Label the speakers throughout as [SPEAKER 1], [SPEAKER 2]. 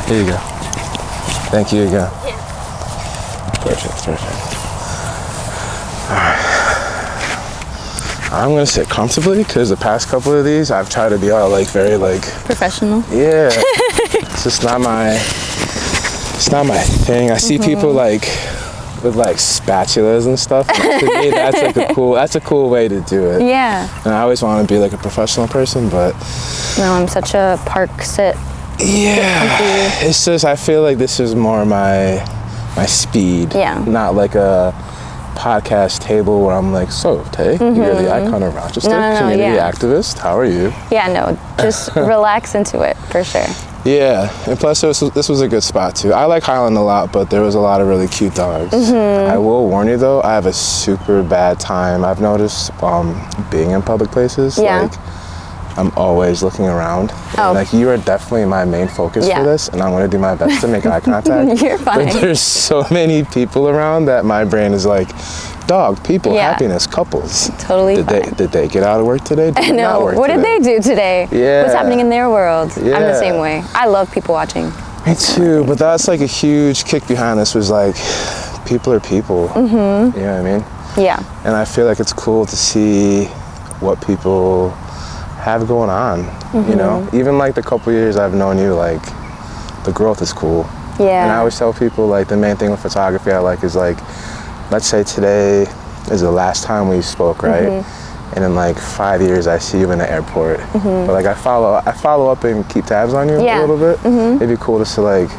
[SPEAKER 1] Here you go. Thank you again.
[SPEAKER 2] Yeah.
[SPEAKER 1] Perfect. All right. I'm gonna sit comfortably because the past couple of these I've tried to be all like very like
[SPEAKER 2] professional.
[SPEAKER 1] Yeah. It's just not my thing. I see people like with like spatulas and stuff. And to me, that's a cool way to do it.
[SPEAKER 2] Yeah.
[SPEAKER 1] And I always want to be like a professional person, but
[SPEAKER 2] no, I'm such a park sit.
[SPEAKER 1] Yeah. It's just I feel like this is more my speed.
[SPEAKER 2] Yeah.
[SPEAKER 1] Not like a podcast table where I'm like, so Tay, you're the icon of Rochester, community activist. How are you?
[SPEAKER 2] Yeah, no, just relax into it for sure.
[SPEAKER 1] Yeah, and plus this was a good spot too. I like Highland a lot, but there was a lot of really cute dogs. I will warn you though, I have a super bad time. I've noticed being in public places.
[SPEAKER 2] Yeah.
[SPEAKER 1] Like, I'm always looking around.
[SPEAKER 2] Oh.
[SPEAKER 1] Like, you are definitely my main focus for this, and I'm going to do my best to make eye contact.
[SPEAKER 2] You're fine.
[SPEAKER 1] But there's so many people around that my brain is like, dog, people, happiness, couples.
[SPEAKER 2] Totally
[SPEAKER 1] Did they get out of work today? Did they not work
[SPEAKER 2] what
[SPEAKER 1] today?
[SPEAKER 2] did they do today?
[SPEAKER 1] Yeah.
[SPEAKER 2] What's happening in their world?
[SPEAKER 1] Yeah.
[SPEAKER 2] I'm the same way. I love people watching.
[SPEAKER 1] Me too, but that's like a huge kick behind this was like, people are people. You know what I mean?
[SPEAKER 2] Yeah.
[SPEAKER 1] And I feel like it's cool to see what people have going on, you know? Even like the couple years I've known you, like, the growth is cool.
[SPEAKER 2] Yeah.
[SPEAKER 1] And I always tell people, like, the main thing with photography I like is, like, let's say today is the last time we spoke, right? And in like 5 years I see you in the airport. But like I follow up and keep tabs on you a little bit. It'd be cool just to like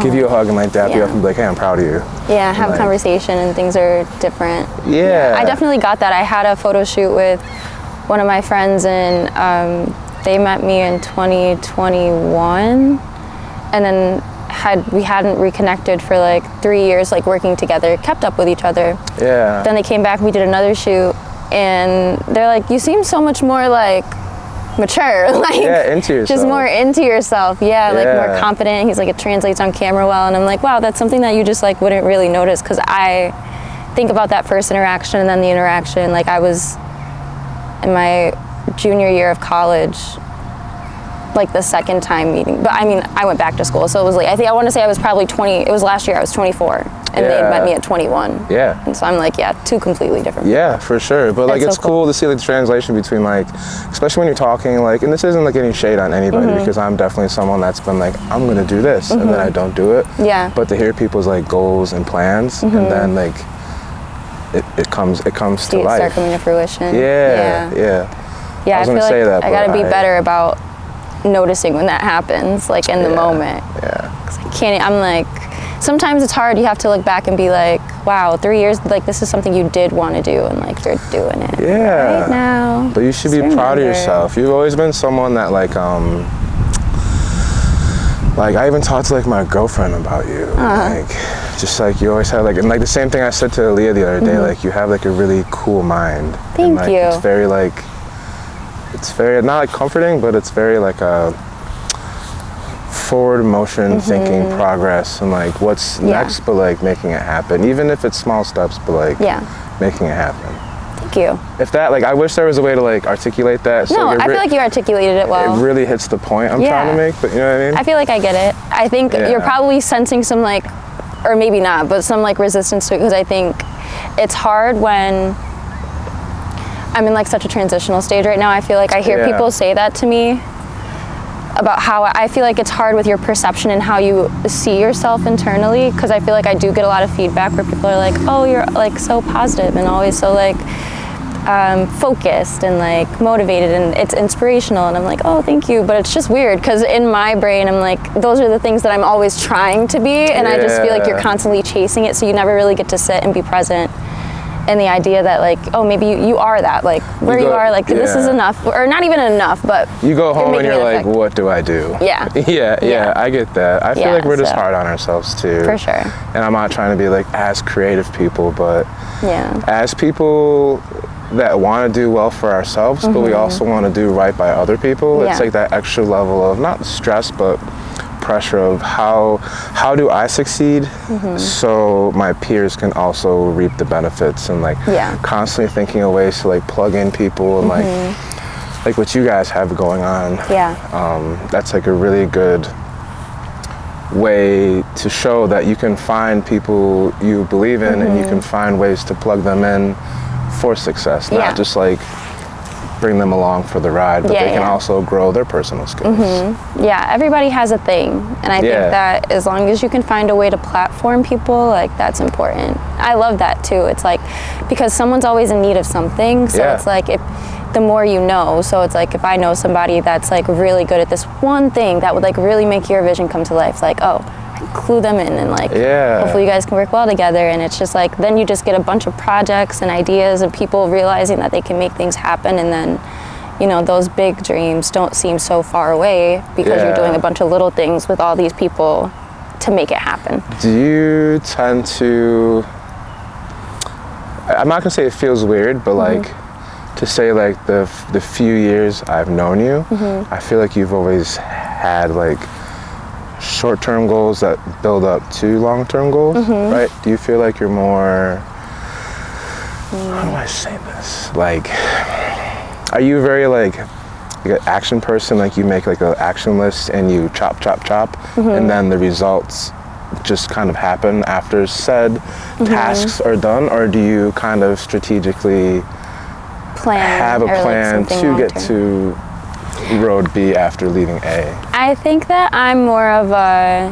[SPEAKER 1] give you a hug and like dap you up and be like, hey, I'm proud of you.
[SPEAKER 2] Yeah, have
[SPEAKER 1] like,
[SPEAKER 2] a conversation and things are different.
[SPEAKER 1] Yeah.
[SPEAKER 2] I definitely got that. I had a photo shoot with one of my friends and they met me in 2021 and then we hadn't reconnected for like 3 years, like working together, kept up with each other.
[SPEAKER 1] Yeah.
[SPEAKER 2] Then they came back, we did another shoot and they're like, you seem so much more like mature, like
[SPEAKER 1] into yourself.
[SPEAKER 2] just more into yourself, like more confident. He's like, it translates on camera well, and I'm like, wow, that's something that you just like wouldn't really notice, because I think about that first interaction and then the interaction, like I was in my junior year of college, like the second time meeting, but I mean I went back to school, so it was like I want to say I was probably 20, it was last year I was 24 and they met me at 21.
[SPEAKER 1] Yeah.
[SPEAKER 2] And so I'm like, two completely different.
[SPEAKER 1] Yeah, for sure. But like it's so cool to see like the translation between like, especially when you're talking like, and this isn't like any shade on anybody because I'm definitely someone that's been like, I'm gonna do this and then I don't do it.
[SPEAKER 2] Yeah.
[SPEAKER 1] But to hear people's like goals and plans and then like it comes to life.
[SPEAKER 2] Start coming to fruition.
[SPEAKER 1] Yeah.
[SPEAKER 2] Yeah, I feel like I gotta be better about noticing when that happens, like in the moment.
[SPEAKER 1] Yeah.
[SPEAKER 2] 'Cause I can't, I'm like, sometimes it's hard, you have to look back and be like, wow, 3 years, like this is something you did want to do and like you're doing it right now.
[SPEAKER 1] But you should be proud of yourself. You've always been someone that like I even talked to like my girlfriend about you. Like just like you always have like, and like the same thing I said to Aaliyah the other day, like you have like a really cool mind.
[SPEAKER 2] Thank
[SPEAKER 1] and, like,
[SPEAKER 2] you.
[SPEAKER 1] It's very like, it's very, not like comforting, but it's very like a forward motion thinking progress and like what's next, but like making it happen, even if it's small steps, but like making it happen.
[SPEAKER 2] Thank you.
[SPEAKER 1] If that, like, I wish there was a way to like articulate that.
[SPEAKER 2] No, I feel like you articulated it well.
[SPEAKER 1] It really hits the point I'm trying to make, but you know what I mean?
[SPEAKER 2] I feel like I get it. I think you're probably sensing some like, or maybe not, but some like resistance to it, because I think it's hard when I'm in like such a transitional stage right now. I feel like I hear people say that to me about how I feel like it's hard with your perception and how you see yourself internally, because I feel like I do get a lot of feedback where people are like, oh, you're like so positive and always so like focused and like motivated and it's inspirational, and I'm like, oh, thank you. But it's just weird because in my brain I'm like, those are the things that I'm always trying to be, and I just feel like you're constantly chasing it, so you never really get to sit and be present. And the idea that like, oh, maybe you are that, like where you are, like this is enough, or not even enough, but
[SPEAKER 1] you go home and you're like, what do I do?
[SPEAKER 2] Yeah,
[SPEAKER 1] I get that. I feel like we're just hard on ourselves too.
[SPEAKER 2] For sure.
[SPEAKER 1] And I'm not trying to be like as creative people, but as people that want to do well for ourselves, but we also want to do right by other people. It's like that extra level of not stress, but pressure of how do I succeed so my peers can also reap the benefits, and like constantly thinking of ways to like plug in people and like what you guys have going on. That's like a really good way to show that you can find people you believe in and you can find ways to plug them in for success, not just like bring them along for the ride, but they can also grow their personal skills.
[SPEAKER 2] Yeah, everybody has a thing, and I think that as long as you can find a way to platform people, like, that's important. I love that too. It's like, because someone's always in need of something, so it's like, if the more you know, so it's like, if I know somebody that's like really good at this one thing that would like really make your vision come to life, like, oh, clue them in, and like hopefully you guys can work well together. And it's just like, then you just get a bunch of projects and ideas and people realizing that they can make things happen, and then, you know, those big dreams don't seem so far away because you're doing a bunch of little things with all these people to make it happen.
[SPEAKER 1] Do you tend to, I'm not gonna say it feels weird, but like, to say like the few years I've known you, I feel like you've always had like short-term goals that build up to long-term goals, right? Do you feel like you're more, how do I say this? Like, are you very like an action person? Like, you make like an action list and you chop, and then the results just kind of happen after said tasks are done? Or do you kind of strategically have a plan to get to road B after leaving A?
[SPEAKER 2] I think that I'm more of a,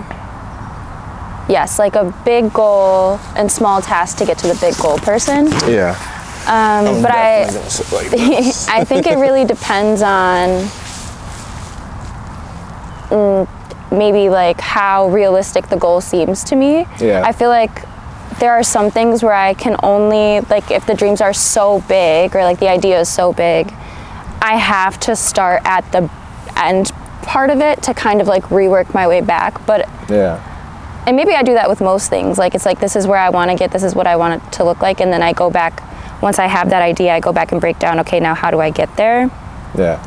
[SPEAKER 2] like a big goal and small tasks to get to the big goal person.
[SPEAKER 1] Yeah.
[SPEAKER 2] But I think it really depends on maybe like how realistic the goal seems to me.
[SPEAKER 1] Yeah.
[SPEAKER 2] I feel like there are some things where I can only, like, if the dreams are so big or like the idea is so big, I have to start at the end part of it to kind of like rework my way back. But and maybe I do that with most things. Like, it's like, this is where I want to get, this is what I want it to look like, and then I go back, once I have that idea, I go back and break down, okay, now how do I get there?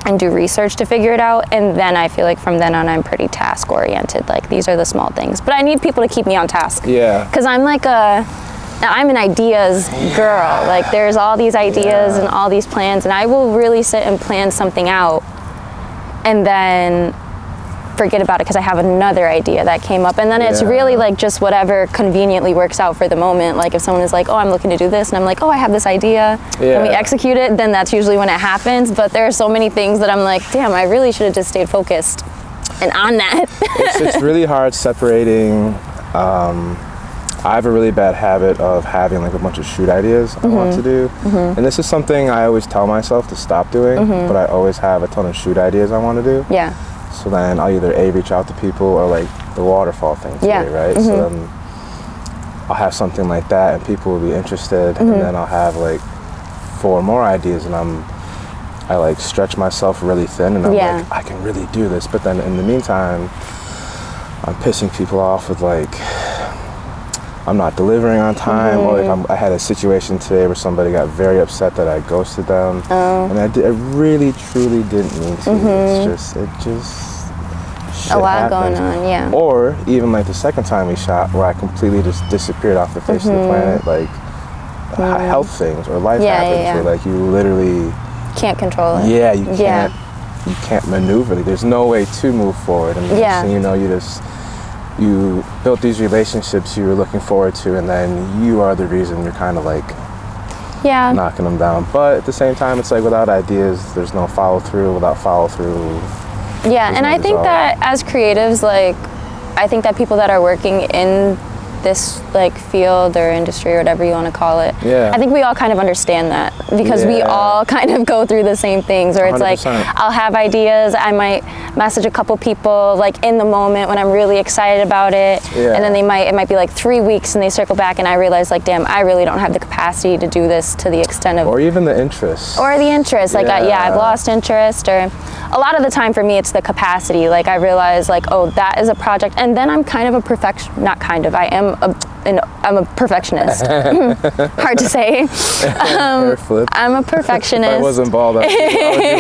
[SPEAKER 2] And do research to figure it out. And then I feel like from then on, I'm pretty task oriented. Like, these are the small things, but I need people to keep me on task. Because I'm like I'm an ideas girl. Like, there's all these ideas and all these plans, and I will really sit and plan something out and then forget about it because I have another idea that came up. And then it's really like just whatever conveniently works out for the moment. Like, if someone is like, oh, I'm looking to do this, and I'm like, oh, I have this idea, and we execute it, then that's usually when it happens. But there are so many things that I'm like, damn, I really should have just stayed focused and on that.
[SPEAKER 1] It's really hard separating. I have a really bad habit of having like a bunch of shoot ideas I want to do. And this is something I always tell myself to stop doing, but I always have a ton of shoot ideas I want to do. So then I'll either reach out to people, or like the waterfall thing today, right? So then I'll have something like that and people will be interested, and then I'll have like 4 more ideas, and I like stretch myself really thin, and I'm like, I can really do this. But then in the meantime, I'm pissing people off with like, I'm not delivering on time, or like I had a situation today where somebody got very upset that I ghosted them, and I really truly didn't mean to. It just
[SPEAKER 2] a lot
[SPEAKER 1] happens.
[SPEAKER 2] going on,
[SPEAKER 1] Or even like the second time we shot, where I completely just disappeared off the face of the planet, like health things or life happens, where like you literally
[SPEAKER 2] can't control it.
[SPEAKER 1] You can't maneuver. There's no way to move forward, and the next thing you know, you built these relationships you were looking forward to, and then you are the reason you're kind of like knocking them down. But at the same time, it's like, without ideas, there's no follow through. Without follow through,
[SPEAKER 2] and I think that as creatives, like, I think that people that are working in this like field or industry or whatever you want to call it, I think we all kind of understand that, because we all kind of go through the same things, or it's 100%. Like, I'll have ideas, I might message a couple people like in the moment when I'm really excited about it, and then it might be like 3 weeks and they circle back and I realize like, damn, I really don't have the capacity to do this to the extent of,
[SPEAKER 1] or even the interest,
[SPEAKER 2] like I've lost interest, or a lot of the time for me it's the capacity. Like, I realize like, oh, that is a project, and then I'm kind of I'm a perfectionist. Hard to say. I'm a perfectionist.
[SPEAKER 1] If I wasn't bald, I would do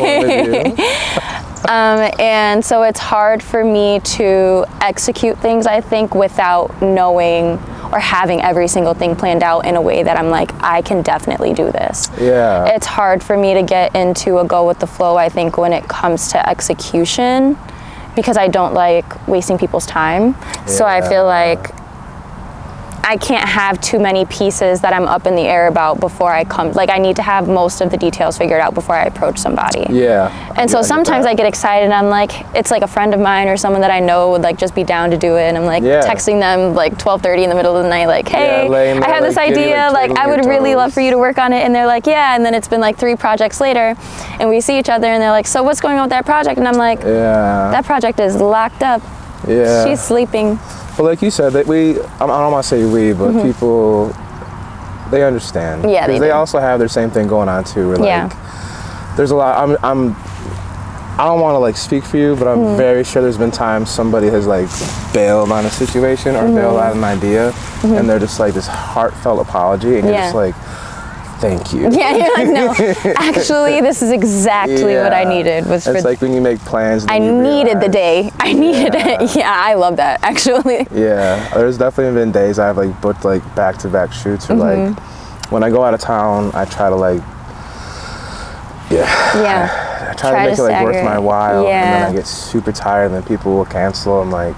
[SPEAKER 1] one with you.
[SPEAKER 2] And so it's hard for me to execute things, I think, without knowing or having every single thing planned out in a way that I'm like, I can definitely do this. It's hard for me to get into a go with the flow, I think, when it comes to execution. because I don't like wasting people's time. So I feel like I can't have too many pieces that I'm up in the air about before I come. Like, I need to have most of the details figured out before I approach somebody.
[SPEAKER 1] Yeah.
[SPEAKER 2] And so sometimes I get excited and I'm like, it's like a friend of mine or someone that I know would like just be down to do it. And I'm like texting them like 12:30 in the middle of the night, like, hey, I have this idea. Like, I would really love for you to work on it. And they're like, yeah. And then it's been like 3 projects later and we see each other and they're like, so what's going on with that project? And I'm like, that project is locked up. Yeah. She's sleeping.
[SPEAKER 1] But like you said, that I don't want to say we, but people, they understand.
[SPEAKER 2] Yeah,
[SPEAKER 1] they also have their same thing going on too. Where like, there's a lot, I don't want to like speak for you, but I'm very sure there's been times somebody has like bailed on a situation or bailed on an idea, and they're just like this heartfelt apology, and you're just like, thank you. Yeah, you're like, no, actually, this is exactly what I needed. It's like when you make plans. I needed the day. I needed it. Yeah, I love that, actually. Yeah, there's definitely been days I've like booked like back-to-back shoots, or like when I go out of town, I try to like, I try to make it like worth my while, and then I get super tired, and then people will cancel. I'm like,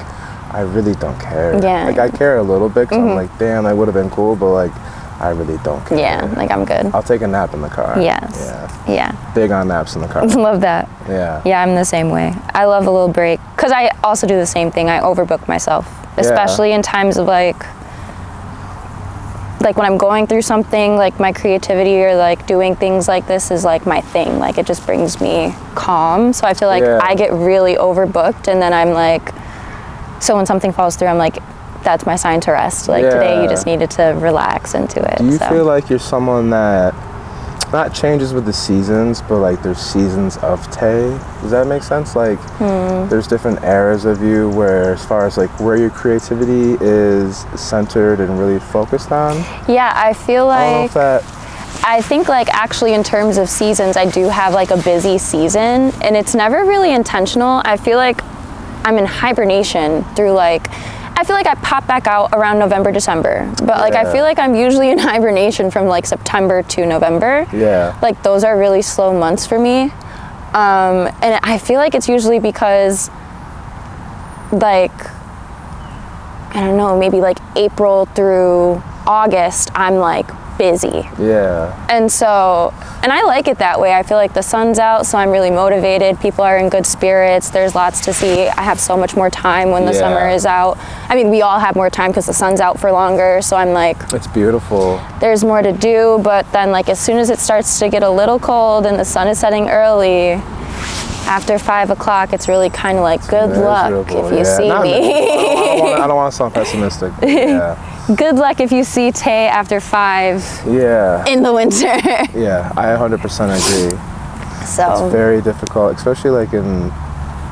[SPEAKER 1] I really don't care. Yeah. Like, I care a little bit, because I'm like, damn, that would have been cool, but like, I really don't care. Yeah, like, I'm good. I'll take a nap in the car. Yes. Yeah. Big on naps in the car. Love that. Yeah. Yeah, I'm the same way. I love a little break, because I also do the same thing. I overbook myself, especially in times of like when I'm going through something, like my creativity or like doing things like this is like my thing. Like, it just brings me calm. So I feel like I get really overbooked, and then I'm like, so when something falls through, I'm like, that's my sign to rest. Like, today you just needed to relax into it. Do you feel like you're someone that not changes with the seasons, but like there's seasons of Tay? Does that make sense? Like, there's different eras of you where, as far as like where your creativity is centered and really focused on? Yeah, I feel like, I think like actually in terms of seasons, I do have like a busy season, and it's never really intentional. I feel like I'm in hibernation through like, I feel like I pop back out around November, December, but like I feel like I'm usually in hibernation from like September to November. Yeah. Like, those are really slow months for me. And I feel like it's usually because like, I don't know, maybe like April through August, I'm like busy. Yeah. And so, and I like it that way. I feel like the sun's out, so I'm really motivated. People are in good spirits. There's lots to see. I have so much more time when the summer is out. I mean, we all have more time because the sun's out for longer, so I'm like, it's beautiful. There's more to do, but then like as soon as it starts to get a little cold and the sun is setting early, after 5 o'clock, it's really kind of like, good luck if you see me. I don't want to sound pessimistic. Yeah. Good luck if you see Tay after 5 in the winter. Yeah, I 100% agree. So it's very difficult, especially like in,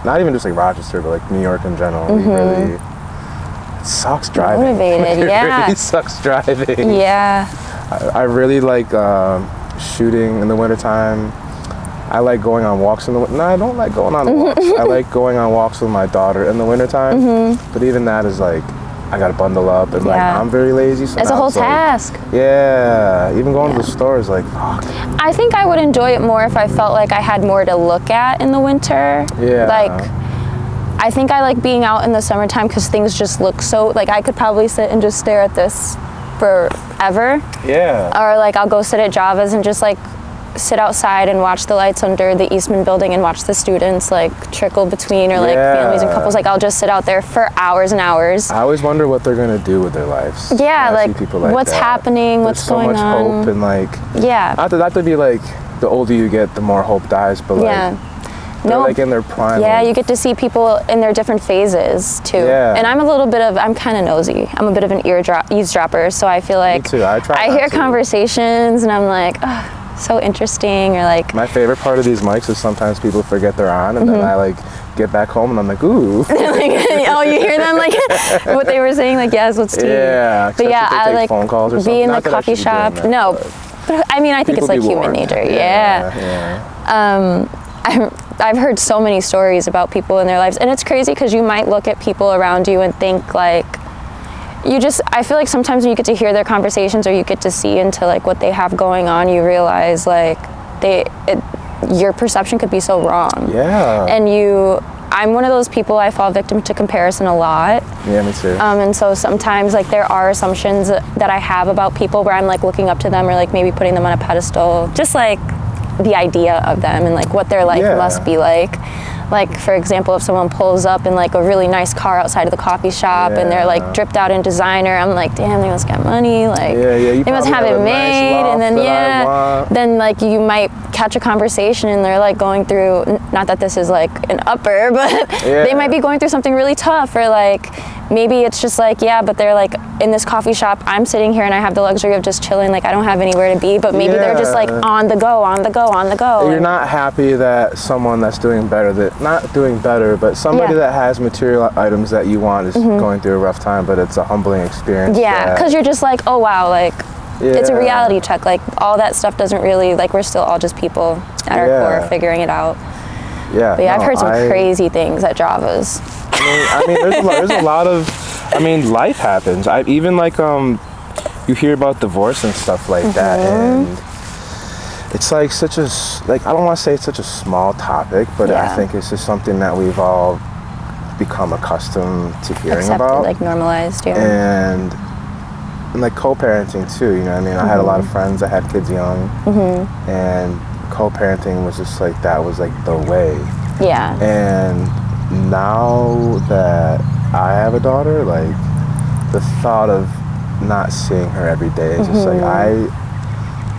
[SPEAKER 1] not even just like Rochester, but like New York in general. Really, it sucks driving. Motivated, it really sucks driving. Yeah. I really like shooting in the wintertime. I like going on walks in the winter. No, I don't like going on walks. I like going on walks with my daughter in the wintertime. But even that is like, I gotta bundle up, and like, I'm very lazy. So it's a whole task. Like, even going to the store is like, fuck. I think I would enjoy it more if I felt like I had more to look at in the winter. Yeah. Like, I think I like being out in the summertime because things just look so, like, I could probably sit and just stare at this forever. Yeah. Or like, I'll go sit at Java's and just like sit outside and watch the lights under the Eastman building and watch the students like trickle between, or like families and couples. Like, I'll just sit out there for hours and hours. I always wonder what they're gonna do with their lives. Yeah, like what's happening, what's going on. There's so much hope, and like, not to be like, the older you get, the more hope dies, but like, they're like in their prime. Yeah, you get to see people in their different phases too. Yeah. And I'm kind of nosy. I'm a bit of an eavesdropper, so I feel like, me too. I hear conversations and I'm like, oh, so interesting, or like, my favorite part of these mics is sometimes people forget they're on, and then I like get back home and I'm like, ooh. Like, oh, you hear them like what they were saying, like, yes, what's tea? Yeah. But yeah, I like phone calls or be in the coffee shop. No, but I mean, I think it's like human nature. I've heard so many stories about people in their lives, and it's crazy because you might look at people around you and think like, I feel like sometimes when you get to hear their conversations, or you get to see into like what they have going on, you realize like your perception could be so wrong. Yeah. And
[SPEAKER 2] I'm one of those people, I fall victim to comparison a lot.
[SPEAKER 1] Yeah, me too.
[SPEAKER 2] And so sometimes like there are assumptions that I have about people where I'm like looking up to them or like maybe putting them on a pedestal, just like the idea of them and like what their life must be like. Like, for example, if someone pulls up in like a really nice car outside of the coffee shop and they're like dripped out in designer, I'm like, damn, they must get money. Like, they must have it made. And then, then like you might catch a conversation and they're like going through, not that this is like an upper, but they might be going through something really tough, or like maybe it's just like, but they're like in this coffee shop, I'm sitting here and I have the luxury of just chilling, like I don't have anywhere to be, but maybe they're just like on the go.
[SPEAKER 1] You're not happy that someone that's doing better, not doing better, but somebody that has material items that you want is going through a rough time, but it's a humbling experience.
[SPEAKER 2] Yeah, because you're just like, oh wow, like it's a reality check. Like all that stuff doesn't really, like we're still all just people at our core figuring it out.
[SPEAKER 1] Yeah,
[SPEAKER 2] but I've heard some crazy things at Java's.
[SPEAKER 1] I mean, there's a lot of, life happens. Even like, you hear about divorce and stuff like that, and it's like such a, like, I don't want to say it's such a small topic, but I think it's just something that we've all become accustomed to hearing about.
[SPEAKER 2] Like normalized,
[SPEAKER 1] And like co-parenting too, you know what I mean? I had a lot of friends that had kids young, and co-parenting was just like, that was like the way.
[SPEAKER 2] Yeah.
[SPEAKER 1] And now that I have a daughter, like the thought of not seeing her every day is just like,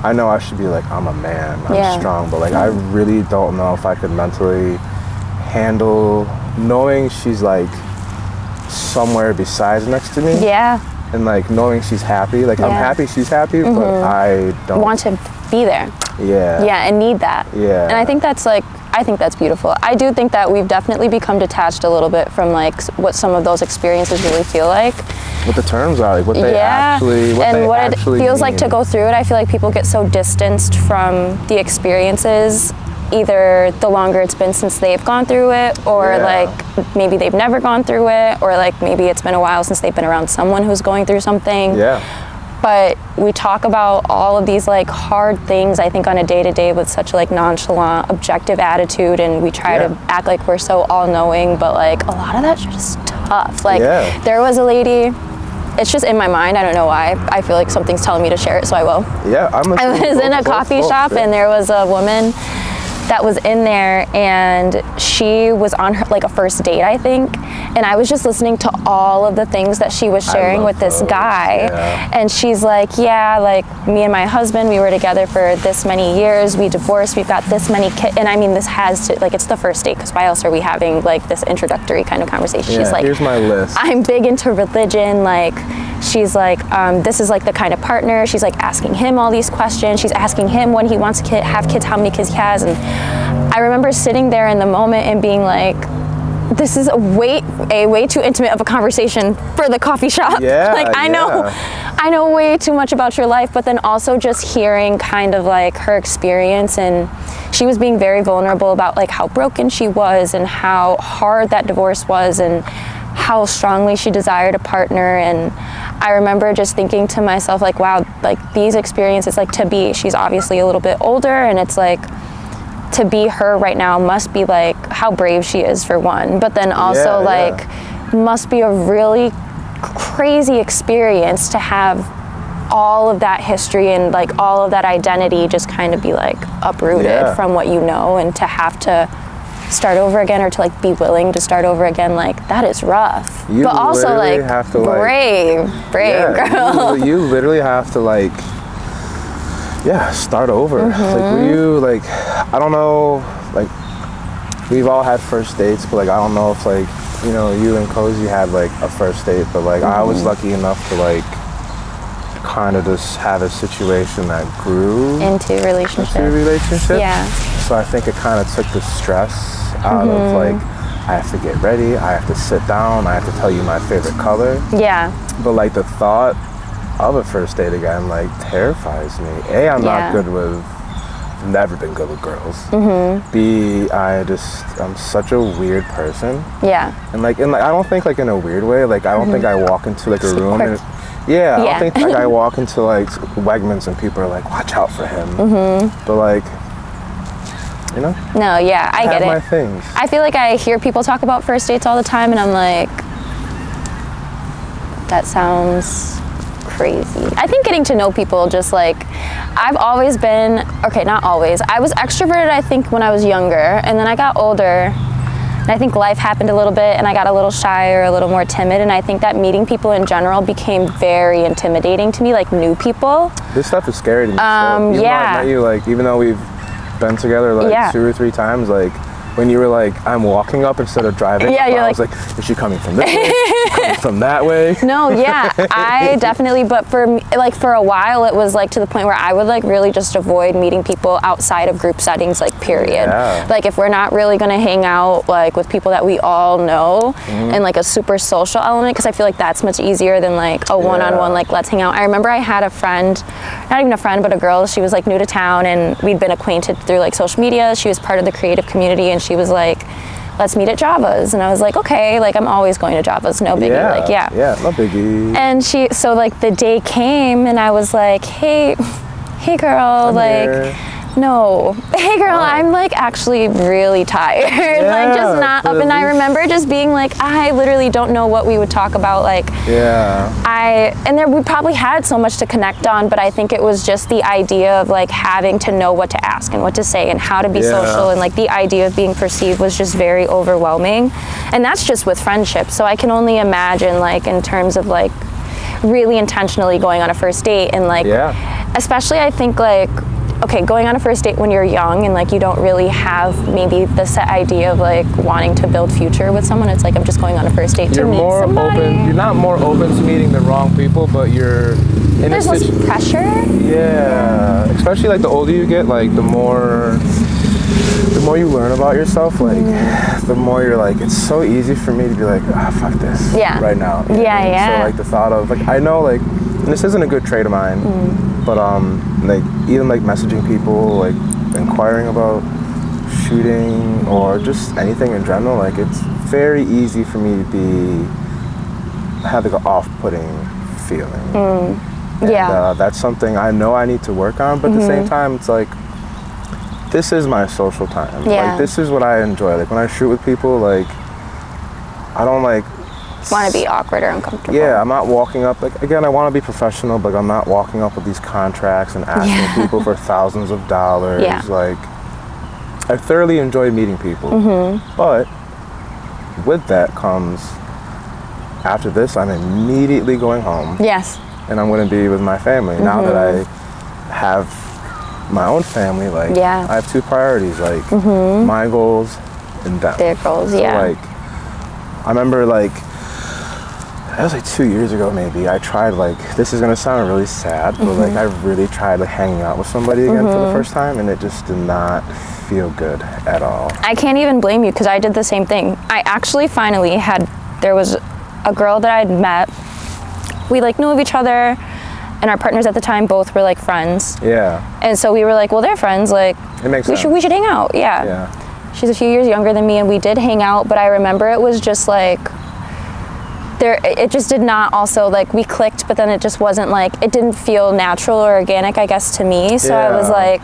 [SPEAKER 1] I know I should be like, I'm a man, I'm strong, but like I really don't know if I could mentally handle knowing she's like somewhere besides next to me. Yeah. And like knowing she's happy, like I'm happy she's happy, but I don't
[SPEAKER 2] want to be there. Yeah, and need that. And I think that's like, I think that's beautiful. I do think that we've definitely become detached a little bit from like what some of those experiences really feel like.
[SPEAKER 1] What the terms are, like what they actually, what
[SPEAKER 2] it feels like to go through it. I feel like people get so distanced from the experiences, either the longer it's been since they've gone through it, or like maybe they've never gone through it, or like maybe it's been a while since they've been around someone who's going through something. But we talk about all of these like hard things, I think, on a day-to-day with such like nonchalant, objective attitude, and we try to act like we're so all-knowing, but like a lot of that shit is tough. Like there was a lady, it's just in my mind, I don't know why, I feel like something's telling me to share it, so I will. I was in a coffee shop and there was a woman that was in there, and she was on her like a first date, I think, and I was just listening to all of the things that she was sharing with this guy, and she's like, like me and my husband, we were together for this many years, we divorced, we've got this many kids, and I mean this has to, like, it's the first date, because why else are we having like this introductory kind of conversation? She's like,
[SPEAKER 1] here's my list.
[SPEAKER 2] I'm big into religion, like she's like, this is like the kind of partner. She's like asking him all these questions. She's asking him when he wants to have kids, how many kids he has. And I remember sitting there in the moment and being like, this is a way too intimate of a conversation for the coffee shop. I know way too much about your life, but then also just hearing kind of like her experience, and she was being very vulnerable about like how broken she was and how hard that divorce was and how strongly she desired a partner. And I remember just thinking to myself like, wow, like these experiences, like to be, she's obviously a little bit older, and it's like, to be her right now must be like how brave she is, for one, but then also must be a really crazy experience to have all of that history and like all of that identity just kind of be like uprooted from what you know, and to have to start over again, or to like be willing to start over again, like that is rough. But also like
[SPEAKER 1] have to,
[SPEAKER 2] brave girl.
[SPEAKER 1] You literally have to like start over. Like you, like, I don't know, like we've all had first dates, but like I don't know if like, you know, you and Cozy had like a first date, but like I was lucky enough to like kind of just have a situation that grew
[SPEAKER 2] into a relationship.
[SPEAKER 1] So I think it kind of took the stress out of like, I have to get ready, I have to sit down, I have to tell you my favorite color. But like the thought of a first date again like terrifies me. A, I'm not good with, never been good with girls. B, I'm such a weird person. And like I don't think like in a weird way, like I don't think I walk into like a room and I don't think like I walk into like Wegmans and people are like, watch out for him. But like you know?
[SPEAKER 2] No, yeah, I get it.
[SPEAKER 1] My things.
[SPEAKER 2] I feel like I hear people talk about first dates all the time, and I'm like, that sounds crazy. I think getting to know people, just like, I've always been, okay, not always. I was extroverted, I think, when I was younger, and then I got older, and I think life happened a little bit, and I got a little shyer, a little more timid, and I think that meeting people in general became very intimidating to me, like new people.
[SPEAKER 1] This stuff is scary to me. Even though I met you, like, even though we've been together like 2 or 3 times, like, when you were like, I'm walking up instead of driving.
[SPEAKER 2] Yeah, you're
[SPEAKER 1] I was like, is she coming from this way? Is she coming from that way?
[SPEAKER 2] No, yeah, I definitely, but for me, like for a while, it was like to the point where I would like really just avoid meeting people outside of group settings, like period. Yeah. Like if we're not really gonna hang out like with people that we all know and like a super social element, because I feel like that's much easier than like a one-on-one, like let's hang out. I remember I had a friend, not even a friend, but a girl, she was like new to town and we'd been acquainted through like social media. She was part of the creative community and she was like, let's meet at Java's. And I was like, okay, like I'm always going to Java's, no biggie.
[SPEAKER 1] Yeah, no biggie.
[SPEAKER 2] And so like the day came and I was like, hey girl, no, hey girl, I'm like actually really tired, like just not up. And I remember just being like, I literally don't know what we would talk about, like, we probably had so much to connect on, but I think it was just the idea of like having to know what to ask and what to say and how to be social, and like the idea of being perceived was just very overwhelming. And that's just with friendships, so I can only imagine like in terms of like really intentionally going on a first date and like, especially I think like, okay, going on a first date when you're young and like you don't really have maybe the set idea of like wanting to build future with someone. It's like I'm just going on a first date to meet somebody.
[SPEAKER 1] You're not more open to meeting the wrong people, but
[SPEAKER 2] there's less pressure.
[SPEAKER 1] Yeah, especially like the older you get, like the more you learn about yourself, like the more you're like, it's so easy for me to be like, fuck this right now. So like the thought of like, I know like, and this isn't a good trait of mine, but like even like messaging people, like inquiring about shooting or just anything in general, like it's very easy for me to have like an off-putting feeling. That's something I know I need to work on, but at the same time, it's like, this is my social time. Like this is what I enjoy. Like when I shoot with people, like I don't like
[SPEAKER 2] want to be awkward or uncomfortable.
[SPEAKER 1] Yeah, I'm not walking up, like, again, I want to be professional, but I'm not walking up with these contracts and asking people for thousands of dollars. Like, I thoroughly enjoy meeting people, but with that comes, after this, I'm immediately going home. And I'm going to be with my family. Now that I have my own family, like, I have 2 priorities, like, my goals and them.
[SPEAKER 2] Their goals,
[SPEAKER 1] so, like, I remember, like, that was like 2 years ago maybe, I tried like, this is gonna sound really sad, but like I really tried like hanging out with somebody again for the first time, and it just did not feel good at all.
[SPEAKER 2] I can't even blame you, because I did the same thing. I actually finally there was a girl that I'd met, we like knew of each other, and our partners at the time both were like friends. And so we were like, well, they're friends, like
[SPEAKER 1] it makes sense.
[SPEAKER 2] We should hang out. She's a few years younger than me and we did hang out, but I remember it was just like, it just did not also, like, we clicked, but then it just wasn't like, it didn't feel natural or organic, I guess, to me. So I was like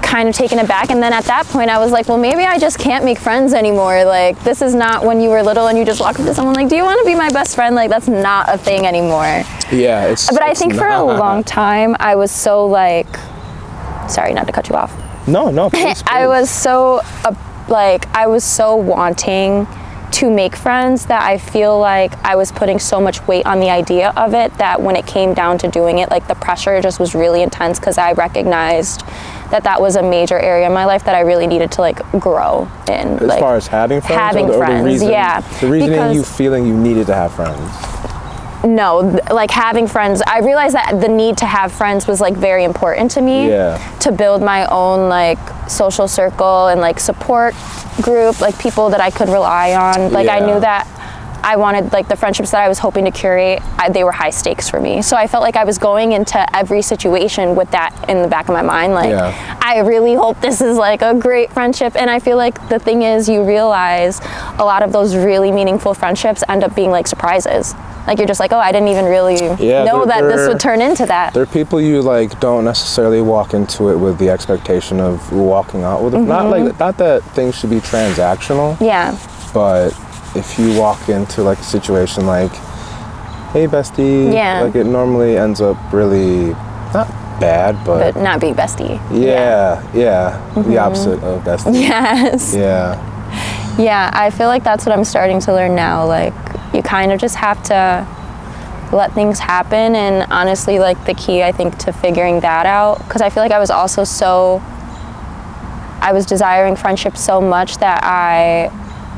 [SPEAKER 2] kind of taken aback. And then at that point I was like, well, maybe I just can't make friends anymore. Like, this is not when you were little and you just walked up to someone like, do you want to be my best friend? Like, that's not a thing anymore. But I think for a long time I was so like, sorry, not to cut you off.
[SPEAKER 1] No, please.
[SPEAKER 2] I was so wanting to make friends that I feel like I was putting so much weight on the idea of it that when it came down to doing it, like the pressure just was really intense, because I recognized that was a major area in my life that I really needed to like grow in.
[SPEAKER 1] As far as having friends? The reason you feeling you needed to have friends?
[SPEAKER 2] No, like having friends, I realized that the need to have friends was like very important to me, to build my own like social circle and like support group, like people that I could rely on. Like I knew that I wanted, like, the friendships that I was hoping to curate, they were high stakes for me. So I felt like I was going into every situation with that in the back of my mind. Like, I really hope this is like a great friendship. And I feel like the thing is, you realize a lot of those really meaningful friendships end up being like surprises. Like, you're just like, oh, I didn't even really know that this would turn into that.
[SPEAKER 1] There are people you like don't necessarily walk into it with the expectation of walking out with. Not that things should be transactional.
[SPEAKER 2] Yeah.
[SPEAKER 1] But if you walk into like a situation like, hey bestie, like it normally ends up really not bad, but
[SPEAKER 2] not being bestie.
[SPEAKER 1] The opposite of bestie.
[SPEAKER 2] Yes. Yeah, I feel like that's what I'm starting to learn now. Like, you kind of just have to let things happen, and honestly, like, the key, I think, to figuring that out, because I feel like I was also I was desiring friendship so much that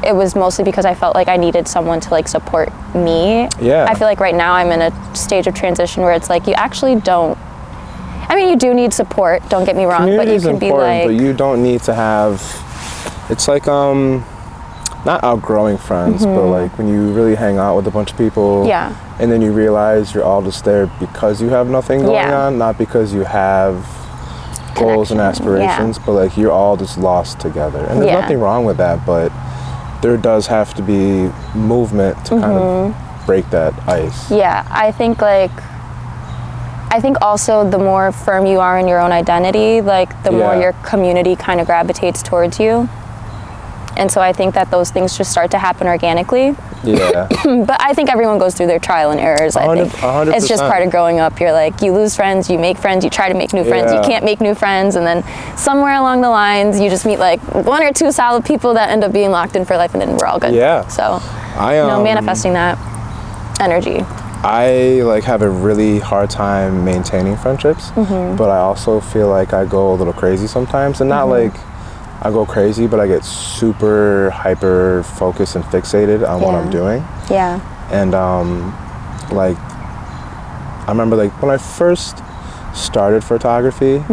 [SPEAKER 2] it was mostly because I felt like I needed someone to like support me. I feel like right now I'm in a stage of transition where it's like, you actually don't, I mean, you do need support, don't get me wrong, but you can be like,
[SPEAKER 1] but you don't need to have, it's like not outgrowing friends, but like when you really hang out with a bunch of people, and then you realize you're all just there because you have nothing going on, not because you have goals and aspirations, but like you're all just lost together, and there's nothing wrong with that, but there does have to be movement to kind of break that ice.
[SPEAKER 2] I think also the more firm you are in your own identity, like the more your community kind of gravitates towards you. And so I think that those things just start to happen organically. But I think everyone goes through their trial and errors. I think
[SPEAKER 1] 100%.
[SPEAKER 2] It's just part of growing up. You're like, you lose friends, you make friends, you try to make new friends, you can't make new friends, and then somewhere along the lines you just meet like one or two solid people that end up being locked in for life, and then we're all good. So manifesting that energy.
[SPEAKER 1] I like have a really hard time maintaining friendships, but I also feel like I go a little crazy sometimes, and not like I go crazy, but I get super hyper focused and fixated on what I'm doing. And like, I remember like when I first started photography,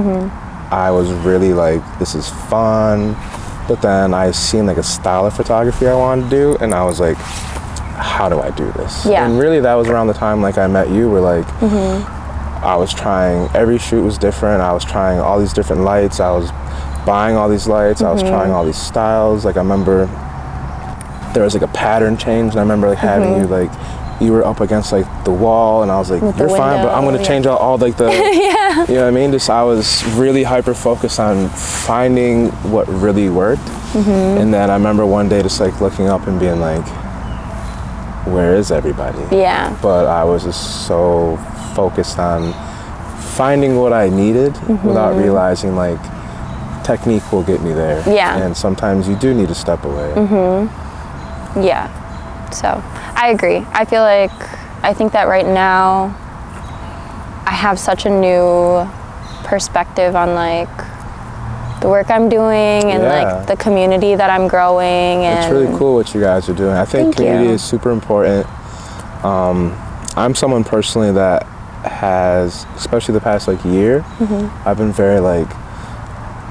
[SPEAKER 1] I was really like, this is fun. But then I seen like a style of photography I wanted to do, and I was like, how do I do this? And really that was around the time like I met you, where like I was trying, every shoot was different. I was trying all these different lights. I was buying all these lights, I was trying all these styles. Like I remember there was like a pattern change, and I remember like having you like, you were up against like the wall, and I was like, you're fine, but I'm gonna change out all like the, you know what I mean? Just, I was really hyper focused on finding what really worked. And then I remember one day just like looking up and being like, where is everybody? But I was just so focused on finding what I needed without realizing like, technique will get me there. And sometimes you do need to step away.
[SPEAKER 2] So I agree. I feel like, I think that right now I have such a new perspective on like the work I'm doing and like the community that I'm growing. And
[SPEAKER 1] it's really cool what you guys are doing. I think community is super important. I'm someone personally that has, especially the past like year, I've been very like,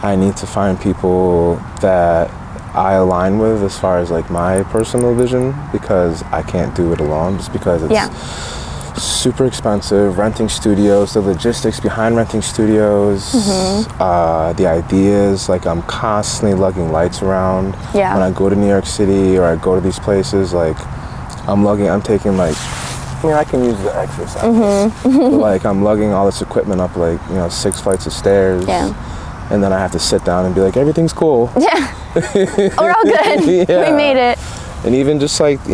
[SPEAKER 1] I need to find people that I align with as far as like my personal vision, because I can't do it alone, just because it's super expensive. Renting studios, the logistics behind renting studios, the ideas, like I'm constantly lugging lights around. When I go to New York City or I go to these places, like I'm taking like, I mean, I can use the exercise, but like I'm lugging all this equipment up like, 6 flights of stairs. And then I have to sit down and be like, everything's cool.
[SPEAKER 2] We're all good. We made it.
[SPEAKER 1] And even just like,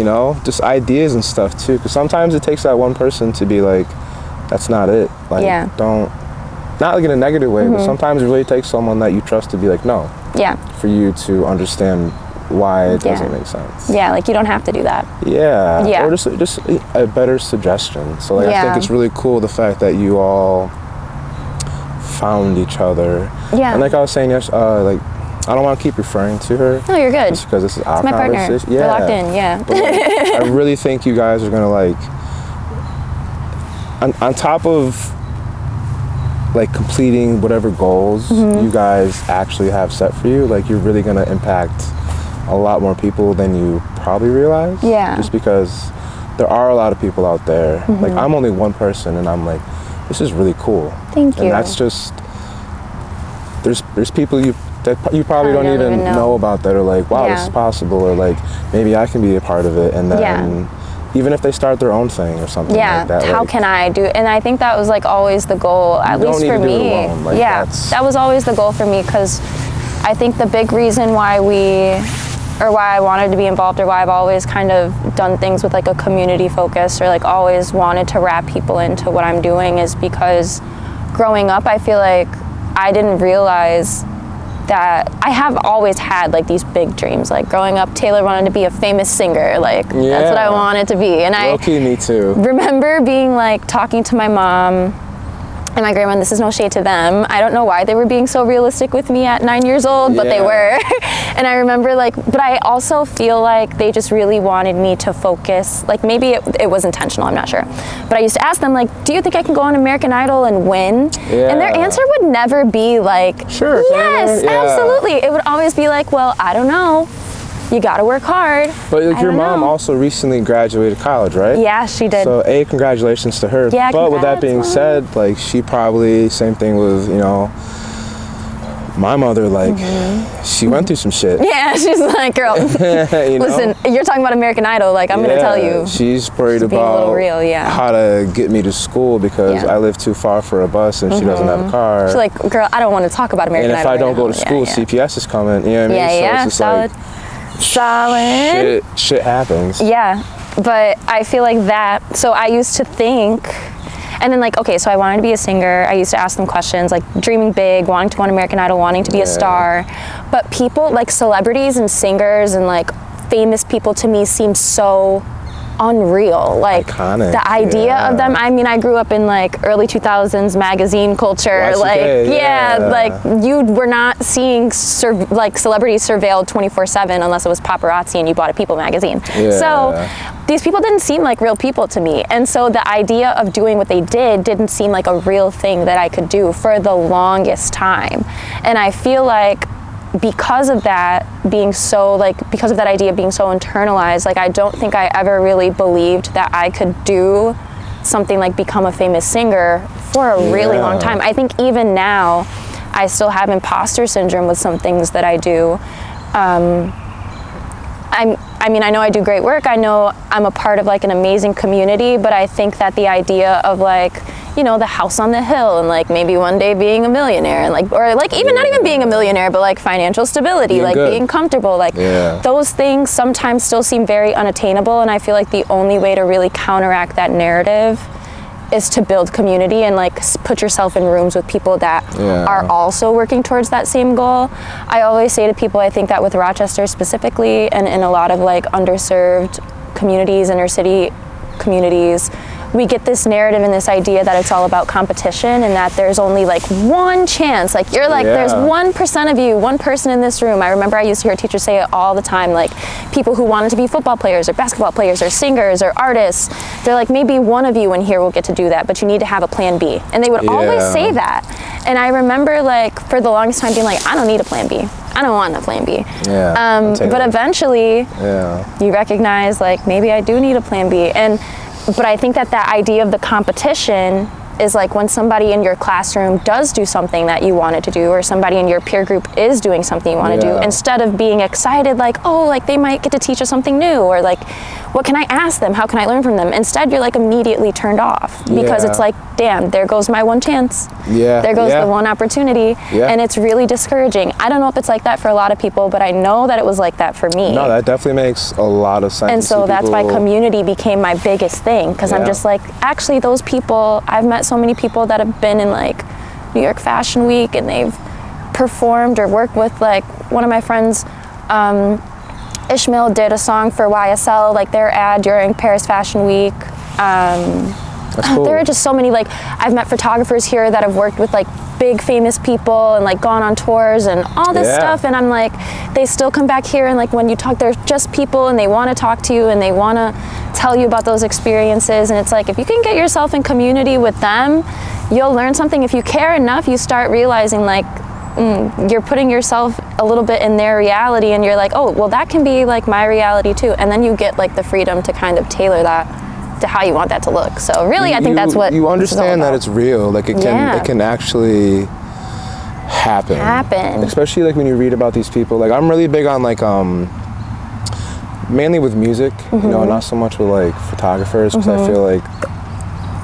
[SPEAKER 1] just ideas and stuff too. Because sometimes it takes that one person to be like, that's not it. Like, don't, not like in a negative way, but sometimes it really takes someone that you trust to be like, no. For you to understand why it doesn't make sense.
[SPEAKER 2] Like you don't have to do that.
[SPEAKER 1] Or just a better suggestion. So like, I think it's really cool the fact that you all found each other. And like I was saying yesterday, like I don't want to keep referring to her.
[SPEAKER 2] No, you're good.
[SPEAKER 1] Just because this is our
[SPEAKER 2] my
[SPEAKER 1] conversation.
[SPEAKER 2] Partner. We're locked in,
[SPEAKER 1] But like, I really think you guys are gonna like, on top of like completing whatever goals you guys actually have set for you, like you're really gonna impact a lot more people than you probably realize.
[SPEAKER 2] Yeah.
[SPEAKER 1] Just because there are a lot of people out there. Mm-hmm. Like, I'm only one person, and I'm like, this is really cool.
[SPEAKER 2] Thank you.
[SPEAKER 1] And that's just, there's people that you probably don't even know about that are like, wow, this is possible, or like, maybe I can be a part of it. And then even if they start their own thing or something like that.
[SPEAKER 2] How can I do it? And I think that was like always the goal, at least for me.
[SPEAKER 1] Like,
[SPEAKER 2] that was always the goal for me, because I think the big reason why I wanted to be involved, or why I've always kind of done things with like a community focus, or like always wanted to wrap people into what I'm doing, is because growing up, I feel like I didn't realize that I have always had like these big dreams. Like growing up, Taylor wanted to be a famous singer. Like that's what I wanted to be. And
[SPEAKER 1] low-key, me too.
[SPEAKER 2] Remember being like talking to my mom and my grandma, and this is no shade to them. I don't know why they were being so realistic with me at 9 years old, but they were. And I remember like, but I also feel like they just really wanted me to focus. Like maybe it was intentional, I'm not sure. But I used to ask them like, do you think I can go on American Idol and win? And their answer would never be like,
[SPEAKER 1] sure,
[SPEAKER 2] yes, absolutely. It would always be like, well, I don't know. You gotta work hard.
[SPEAKER 1] But like, your mom also recently graduated college, right?
[SPEAKER 2] Yeah, she did.
[SPEAKER 1] So congratulations to her.
[SPEAKER 2] Yeah,
[SPEAKER 1] but with that being said, like she probably, same thing with, you know, my mother, like she went through some shit.
[SPEAKER 2] Yeah, she's like, girl, listen, you're talking about American Idol, like I'm gonna tell you.
[SPEAKER 1] She's worried about how to get me to school because I live too far for a bus and she doesn't have a car.
[SPEAKER 2] She's like, girl, I don't want to talk about American Idol.
[SPEAKER 1] And if I don't go to school, CPS is coming, you know what I mean?
[SPEAKER 2] Yeah,
[SPEAKER 1] so it's just
[SPEAKER 2] solid.
[SPEAKER 1] Shit happens.
[SPEAKER 2] Yeah, but I feel like that, so I used to think, and then like, okay, so I wanted to be a singer. I used to ask them questions, like dreaming big, wanting to win American Idol, wanting to be a star. But people, like celebrities and singers and like famous people to me seem so unreal. Like
[SPEAKER 1] iconic,
[SPEAKER 2] the idea of them. I mean, I grew up in like early 2000s magazine culture. Like you were not seeing like celebrities surveilled 24/7 unless it was paparazzi and you bought a People magazine. So these people didn't seem like real people to me. And so the idea of doing what they didn't seem like a real thing that I could do for the longest time. And I feel like because of that being so, like, because of that idea being so internalized, like, I don't think I ever really believed that I could do something like become a famous singer for a really long time. I think even now, I still have imposter syndrome with some things that I do. I mean, I know I do great work. I know I'm a part of like an amazing community, but I think that the idea of like, you know, the house on the hill and like maybe one day being a millionaire and like, or like even not even being a millionaire, but like financial stability, like being comfortable, like those things sometimes still seem very unattainable. And I feel like the only way to really counteract that narrative is to build community and like put yourself in rooms with people that are also working towards that same goal. I always say to people, I think that with Rochester specifically and in a lot of like underserved communities, inner city communities, we get this narrative and this idea that it's all about competition and that there's only like one chance. Like you're like, there's 1% of you, one person in this room. I remember I used to hear teachers say it all the time, like people who wanted to be football players or basketball players or singers or artists. They're like, maybe one of you in here will get to do that, but you need to have a plan B. And they would always say that. And I remember like for the longest time being like, I don't need a plan B. I don't want a plan B. But eventually you recognize like, maybe I do need a plan B. But I think that idea of the competition is like when somebody in your classroom does do something that you wanted to do, or somebody in your peer group is doing something you want to do, instead of being excited like, oh, like they might get to teach us something new, or like, what can I ask them? How can I learn from them? Instead, you're like immediately turned off because it's like, damn, there goes my one chance. There goes the one opportunity. And it's really discouraging. I don't know if it's like that for a lot of people, but I know that it was like that for me.
[SPEAKER 1] No, that definitely makes a lot of sense.
[SPEAKER 2] And so that's why community became my biggest thing, because I'm just like, actually those people, I've met so many people that have been in like New York Fashion Week and they've performed or worked with like one of my friends, Ishmael did a song for YSL, like their ad during Paris Fashion Week. That's cool. There are just so many, like, I've met photographers here that have worked with like big famous people and like gone on tours and all this stuff, and I'm like, they still come back here and like when you talk, they're just people and they want to talk to you and they want to tell you about those experiences. And it's like, if you can get yourself in community with them, you'll learn something. If you care enough, you start realizing like you're putting yourself a little bit in their reality, and you're like, oh, well, that can be like my reality too. And then you get like the freedom to kind of tailor that to how you want that to look. So really, I think that's what
[SPEAKER 1] you understand, that it's real. Like it can actually happen. Especially like when you read about these people. Like I'm really big on like mainly with music, you know, not so much with like photographers, because I feel like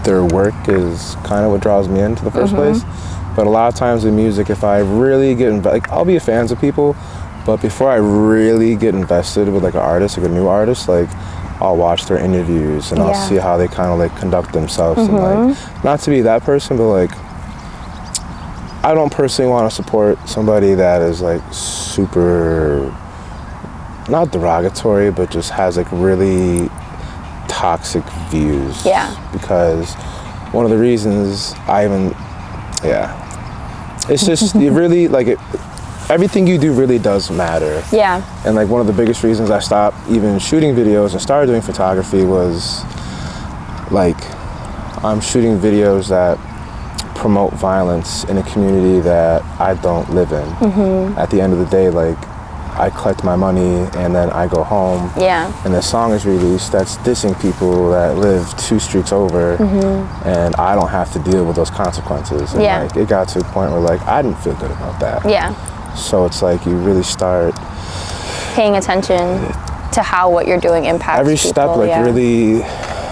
[SPEAKER 1] their work is kind of what draws me into the first place. But a lot of times in music, if I really get like I'll be a fan of people, but before I really get invested with like an artist, like a new artist, like I'll watch their interviews and I'll see how they kind of like conduct themselves, and like not to be that person, but like I don't personally want to support somebody that is like super, not derogatory, but just has like really toxic views. Yeah. Because one of the reasons it's just it really like everything you do really does matter. Yeah. And like one of the biggest reasons I stopped even shooting videos and started doing photography was like I'm shooting videos that promote violence in a community that I don't live in. At the end of the day, like I collect my money and then I go home. Yeah. And the song is released that's dissing people that live 2 streets over, and I don't have to deal with those consequences. And like it got to a point where like I didn't feel good about that. Yeah. So it's like you really start
[SPEAKER 2] paying attention to how what you're doing impacts
[SPEAKER 1] every
[SPEAKER 2] people,
[SPEAKER 1] step. Like really,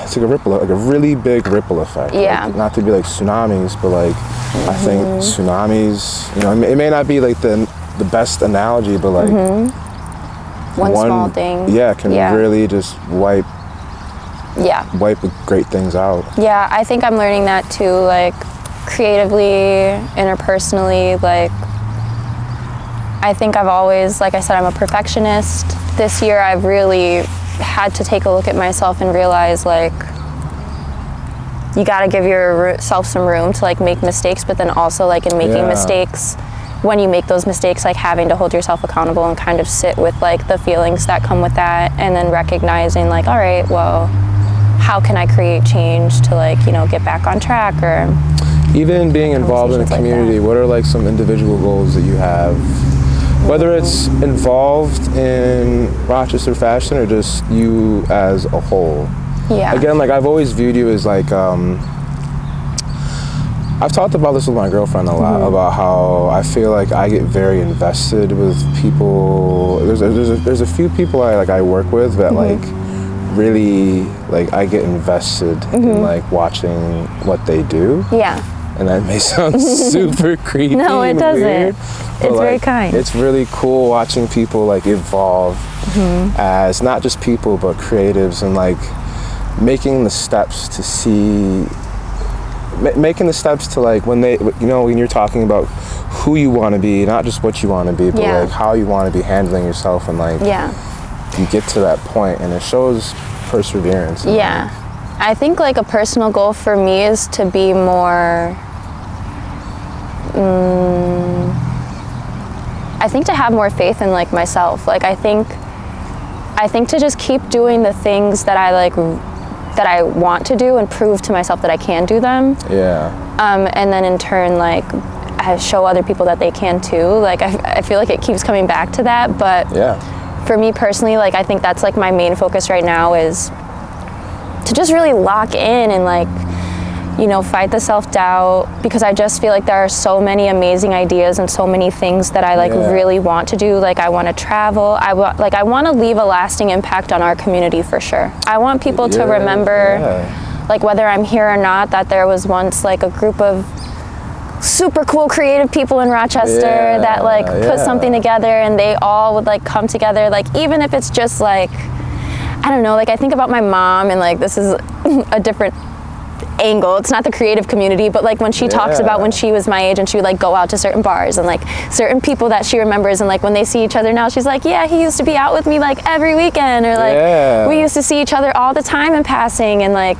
[SPEAKER 1] it's like a ripple, like a really big ripple effect. Yeah. Like, not to be like tsunamis, but like I think tsunamis. You know, it may not be like the best analogy, but like one small thing, can really just wipe great things out. Yeah, I think I'm learning that too, like creatively, interpersonally. Like I think I've always, like I said, I'm a perfectionist. This year I've really had to take a look at myself and realize like you got to give yourself some room to like make mistakes, but then also like in making mistakes, when you make those mistakes, like having to hold yourself accountable and kind of sit with like the feelings that come with that, and then recognizing like, all right, well, how can I create change to like, you know, get back on track? Or even being involved in a community, what are like some individual goals that you have, whether it's involved in Rochester fashion or just you as a whole? Yeah. Again, like I've always viewed you as like I've talked about this with my girlfriend a lot, about how I feel like I get very invested with people. There's a few people I work with that like really like I get invested in like watching what they do. Yeah. And that may sound super creepy. No, it doesn't. Weird, it's like, very kind. It's really cool watching people like evolve as not just people but creatives, and like making the steps to see. Making the steps to like when they, you know, when you're talking about who you want to be, not just what you want to be, but like how you want to be handling yourself, and like you get to that point, and it shows perseverance. Yeah, I think like a personal goal for me is to be more. I think to have more faith in like myself. Like I think to just keep doing the things that I like. That I want to do and prove to myself that I can do them. Yeah. And then in turn, like, I show other people that they can too. Like, I feel like it keeps coming back to that. But for me personally, like, I think that's like my main focus right now is to just really lock in and like, you know, fight the self-doubt, because I just feel like there are so many amazing ideas and so many things that I like really want to do. Like I want to travel. I want to leave a lasting impact on our community for sure. I want people to remember, like whether I'm here or not, that there was once like a group of super cool creative people in Rochester that like put something together, and they all would like come together. Like even if it's just like, I don't know, like I think about my mom, and like this is a different angle. It's not the creative community, but like when she talks about when she was my age and she would like go out to certain bars and like certain people that she remembers, and like when they see each other now, she's like, yeah, he used to be out with me like every weekend, or like we used to see each other all the time in passing. And like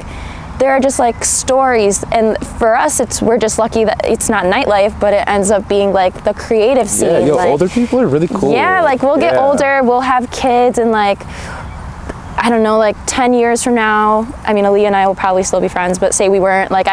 [SPEAKER 1] there are just like stories, and for us we're just lucky that it's not nightlife, but it ends up being like the creative scene. Like, older people are really cool.
[SPEAKER 2] Yeah, like we'll get older, we'll have kids, and like I don't know, like 10 years from now, I mean, Aaliyah and I will probably still be friends, but say we weren't, like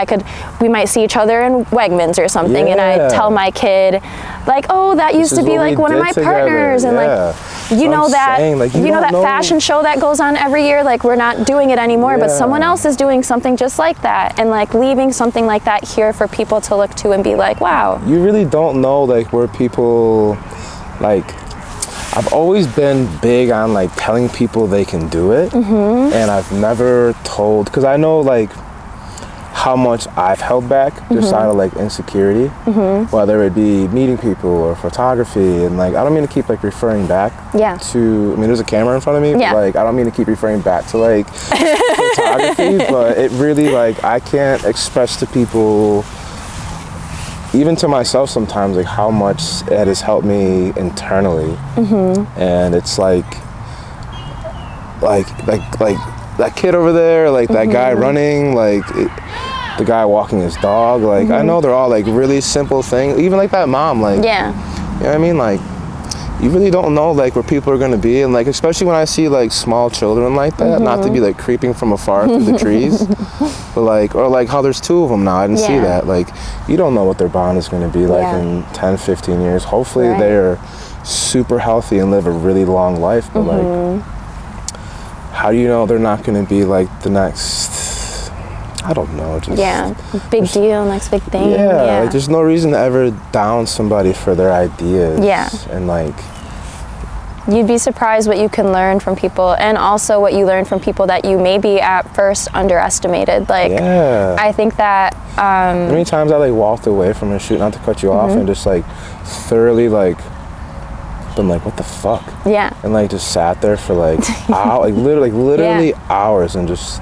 [SPEAKER 2] we might see each other in Wegmans or something, and I tell my kid, like, oh, that used to be like one of my partners, and like, you know that, like, you know that fashion show that goes on every year, like we're not doing it anymore, but someone else is doing something just like that, and like leaving something like that here for people to look to and be like, wow.
[SPEAKER 1] You really don't know like where people, like, I've always been big on like telling people they can do it, and I've never told, because I know like how much I've held back just out of like insecurity, whether it be meeting people or photography, and like I don't mean to keep like referring back to, I mean there's a camera in front of me, but like I don't mean to keep referring back to like photography, but it really, like, I can't express to people, even to myself sometimes, like how much it has helped me internally. And it's like that kid over there, like that guy running, like the guy walking his dog, like I know they're all like really simple things, even like that mom, like, you know what I mean, like you really don't know like where people are going to be, and like especially when I see like small children like that, not to be like creeping from afar through the trees, but like, or like how there's 2 of them now, I didn't see that, like you don't know what their bond is going to be like in 10-15 years. Hopefully they're super healthy and live a really long life, but like how do you know they're not going to be like the next, I don't know, just
[SPEAKER 2] big deal, next big thing.
[SPEAKER 1] Like there's no reason to ever down somebody for their ideas. And like
[SPEAKER 2] you'd be surprised what you can learn from people, and also what you learn from people that you maybe at first underestimated. Like I think that
[SPEAKER 1] how many times I like walked away from a shoot, not to cut you off, and just like thoroughly like been like, what the fuck? And like just sat there for like literally hours and just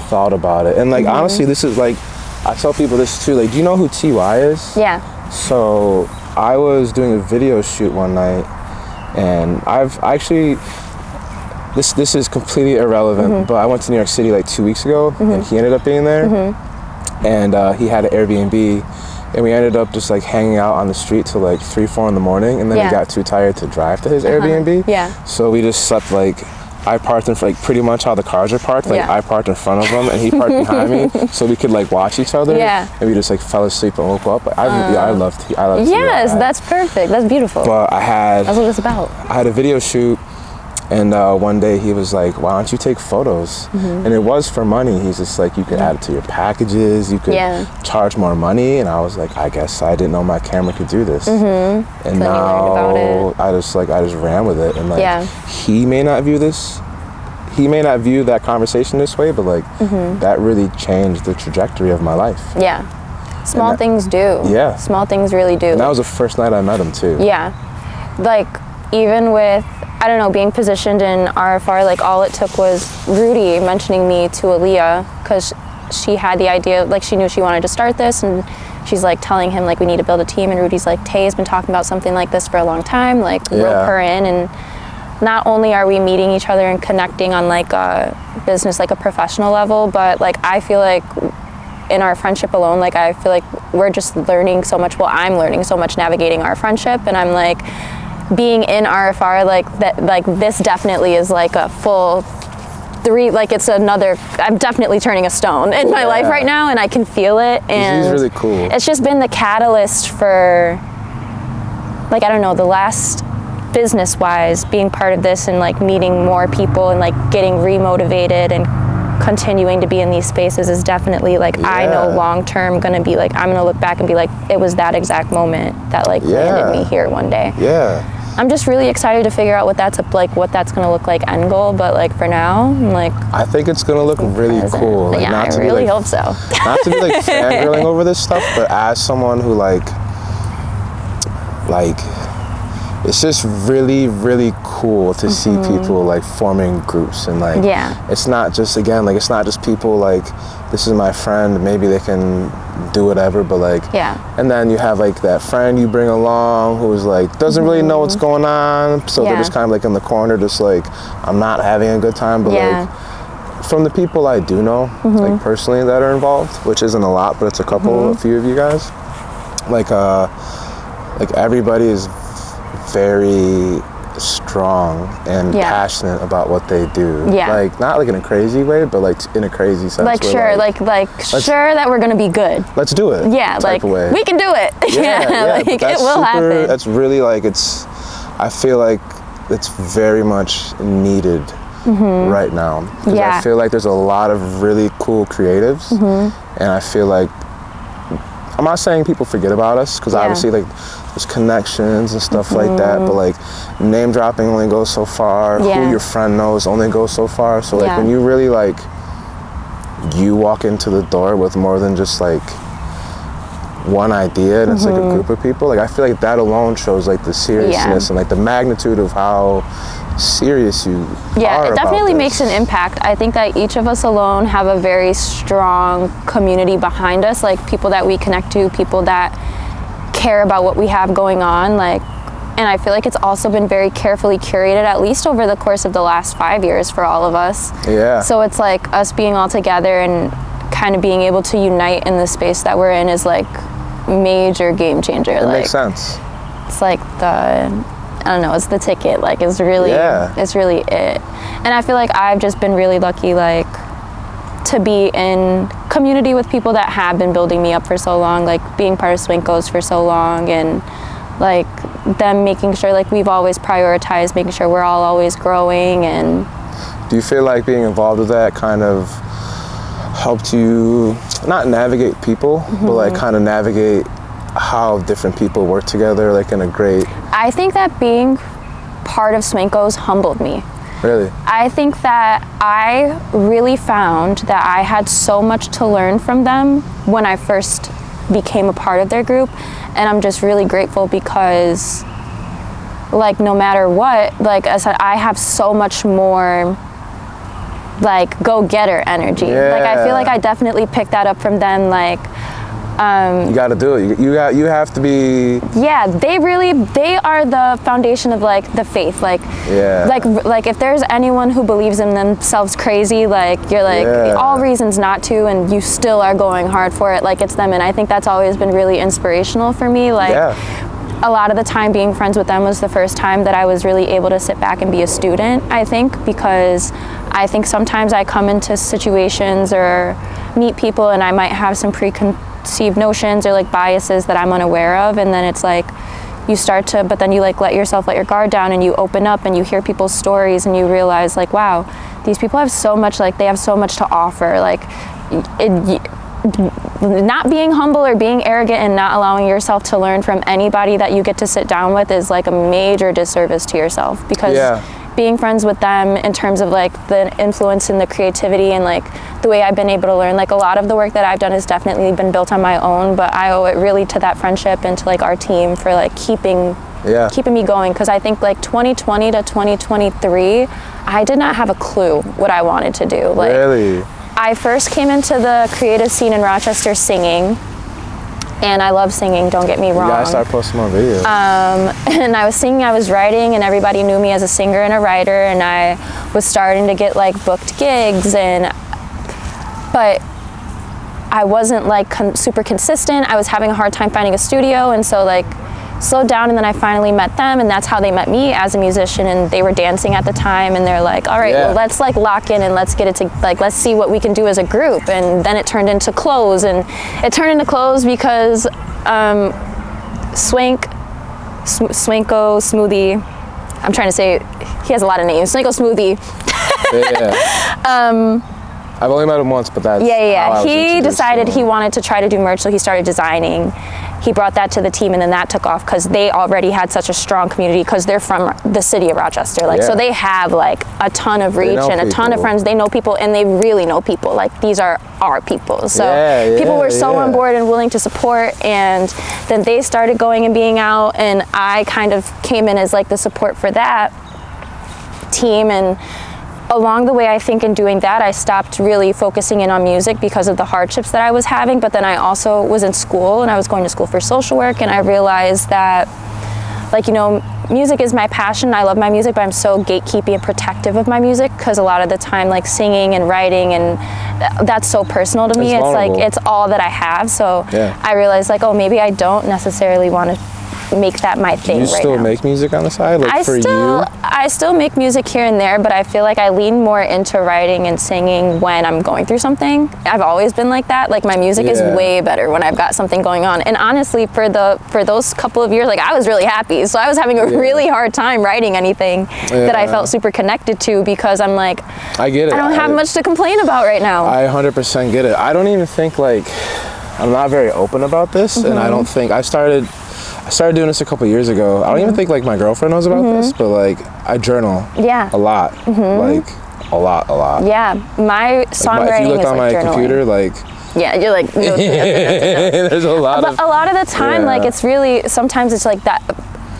[SPEAKER 1] thought about it. And like honestly, this is like, I tell people this too, like, do you know who TY is? So I was doing a video shoot one night, and I've actually, this is completely irrelevant, but I went to New York City like 2 weeks ago, and he ended up being there, and he had an Airbnb, and we ended up just like hanging out on the street till like 3-4 in the morning, and then he got too tired to drive to his Airbnb. So we just slept, like I parked in, like pretty much how the cars are parked, like I parked in front of him and he parked behind me, so we could like watch each other, and we just like fell asleep and woke up. I loved
[SPEAKER 2] yes, that's perfect, that's beautiful.
[SPEAKER 1] But that's
[SPEAKER 2] what it's about.
[SPEAKER 1] I had a video shoot, and one day he was like, why don't you take photos? And it was for money. He's just like, you could add it to your packages, you could charge more money. And I was like, I guess I didn't know my camera could do this. And so now I just ran with it. And like, he may not view that conversation this way, but like that really changed the trajectory of my life.
[SPEAKER 2] Small things do. Small things really do.
[SPEAKER 1] And that was the first night I met him too.
[SPEAKER 2] Like even with, I don't know, being positioned in RFR, like all it took was Rudy mentioning me to Aaliyah, because she had the idea, like she knew she wanted to start this, and she's like telling him like we need to build a team, and Rudy's like, Tay's been talking about something like this for a long time, like rope her in. And not only are we meeting each other and connecting on like a business, like a professional level, but like I feel like in our friendship alone, like I feel like we're just learning so much, well I'm learning so much navigating our friendship, and I'm like, being in RFR, like that, like this definitely is like a full 3, like it's another, I'm definitely turning a stone in my life right now, and I can feel it, and
[SPEAKER 1] he's really cool.
[SPEAKER 2] It's just been the catalyst for, like, I don't know, the last business wise, being part of this and like meeting more people and like getting remotivated and continuing to be in these spaces is definitely like, I know long term gonna be like, I'm gonna look back and be like, it was that exact moment that like landed me here one day. I'm just really excited to figure out what that's gonna look like end goal, but like for now, I'm like, I
[SPEAKER 1] think it's gonna look really cool. Like,
[SPEAKER 2] I really hope so.
[SPEAKER 1] Not to be like fangirling over this stuff, but as someone who like it's just really, really cool to see people like forming groups, and like it's not just, again, like it's not just people like, this is my friend, maybe they can do whatever, but like and then you have like that friend you bring along who's like doesn't really know what's going on, so they're just kind of like in the corner, just like, I'm not having a good time, but like from the people I do know, like personally that are involved, which isn't a lot, but it's a couple, a few of you guys, like everybody is very strong and passionate about what they do.
[SPEAKER 2] Yeah.
[SPEAKER 1] Like, not like in a crazy way, but like in a crazy sense.
[SPEAKER 2] Like, sure, like sure that we're gonna be good.
[SPEAKER 1] Let's do it.
[SPEAKER 2] Yeah, like,
[SPEAKER 1] way.
[SPEAKER 2] We can do it.
[SPEAKER 1] Yeah,
[SPEAKER 2] like, it will happen.
[SPEAKER 1] That's really like, I feel like it's very much needed right now. Because I feel like there's a lot of really cool creatives, and I feel like, I'm not saying people forget about us, because obviously like there's connections and stuff like that, but like name dropping only goes so far, who your friend knows only goes so far. So like when you really like, you walk into the door with more than just like one idea, and it's like a group of people, like I feel like that alone shows like the seriousness and like the magnitude of how serious you are.
[SPEAKER 2] It definitely makes an impact. I think that each of us alone have a very strong community behind us, like people that we connect to, people that care about what we have going on, like, and I feel like it's also been very carefully curated, at least over the course of the last 5 years for all of us. So it's like us being all together and kind of being able to unite in the space that we're in is like major game changer.
[SPEAKER 1] It makes sense.
[SPEAKER 2] It's like I don't know, it's the ticket, like it's really it. And I feel like I've just been really lucky, like, to be in community with people that have been building me up for so long, like being part of Swinkos for so long, and like them making sure like we've always prioritized making sure we're all always growing. And
[SPEAKER 1] do you feel like being involved with that kind of helped you not navigate people, but like kind of navigate how different people work together, like in a great...
[SPEAKER 2] I think that being part of Swinkos humbled me.
[SPEAKER 1] Really?
[SPEAKER 2] I think that I really found that I had so much to learn from them when I first became a part of their group, and I'm just really grateful because, like, no matter what, like I said, I have so much more like go-getter energy. Like I feel like I definitely picked that up from them, like you
[SPEAKER 1] got to do it. You have to be.
[SPEAKER 2] Yeah, they are the foundation of like the faith. Like, like if there's anyone who believes in themselves crazy, like you're like all reasons not to, and you still are going hard for it. Like it's them, and I think that's always been really inspirational for me. Like a lot of the time, being friends with them was the first time that I was really able to sit back and be a student. I think because I think sometimes I come into situations or meet people, and I might have some preconceived notions or like biases that I'm unaware of, and then it's like you start to, but then you like let your guard down and you open up and you hear people's stories and you realize like, wow, these people have so much, like they have so much to offer. Like not being humble or being arrogant and not allowing yourself to learn from anybody that you get to sit down with is like a major disservice to yourself, because being friends with them in terms of like the influence and the creativity and like the way I've been able to learn, like a lot of the work that I've done has definitely been built on my own, but I owe it really to that friendship and to like our team for like keeping me going. Because I think like 2020 to 2023, I did not have a clue what I wanted to do. Like, really? I first came into the creative scene in Rochester singing, and I love singing, don't get me wrong.
[SPEAKER 1] You gotta start posting more videos.
[SPEAKER 2] And I was singing, I was writing, and everybody knew me as a singer and a writer, and I was starting to get like booked gigs, but I wasn't like super consistent. I was having a hard time finding a studio, and so like slowed down, and then I finally met them, and that's how they met me as a musician. And they were dancing at the time, and they're like, all right, well, let's like lock in and let's get it to like, let's see what we can do as a group. And then it turned into Clothes, and it turned into Clothes because Swinko Smoothie, I'm trying to say, he has a lot of names, Swinko Smoothie.
[SPEAKER 1] I've only met him once, but that's
[SPEAKER 2] he decided he wanted to try to do merch, so he started designing. He brought that to the team, and then that took off because they already had such a strong community because they're from the city of Rochester. Like, so they have like a ton of reach and a ton of friends. They know people, and they really know people. Like, these are our people. So people were so on board and willing to support, and then they started going and being out, and I kind of came in as like the support for that team. And along the way, I think in doing that, I stopped really focusing in on music because of the hardships that I was having. But then I also was in school, and I was going to school for social work, and I realized that, like, you know, music is my passion. I love my music, but I'm so gatekeepy and protective of my music because a lot of the time, like singing and writing, and that's so personal to me. It's like, it's all that I have. So I realized like, oh, maybe I don't necessarily want to make that my thing right now.
[SPEAKER 1] Do you still make music on the side, like
[SPEAKER 2] I still make music here and there, but I feel like I lean more into writing and singing when I'm going through something. I've always been like that. Like my music is way better when I've got something going on. And honestly, for those couple of years, like I was really happy. So I was having a really hard time writing anything that I felt super connected to, because I'm like,
[SPEAKER 1] I get it.
[SPEAKER 2] I don't have much to complain about right now.
[SPEAKER 1] I 100% get it. I don't even think, like, I'm not very open about this, and I don't think I started doing this a couple years ago. I don't even think like my girlfriend knows about this, but like I journal a lot, like a lot.
[SPEAKER 2] Yeah, my songwriting
[SPEAKER 1] if you look
[SPEAKER 2] is
[SPEAKER 1] on
[SPEAKER 2] like
[SPEAKER 1] my
[SPEAKER 2] journaling.
[SPEAKER 1] Computer, like.
[SPEAKER 2] Yeah, you're like. No.
[SPEAKER 1] There's a lot.
[SPEAKER 2] But a lot of the time, like it's really, sometimes it's like that.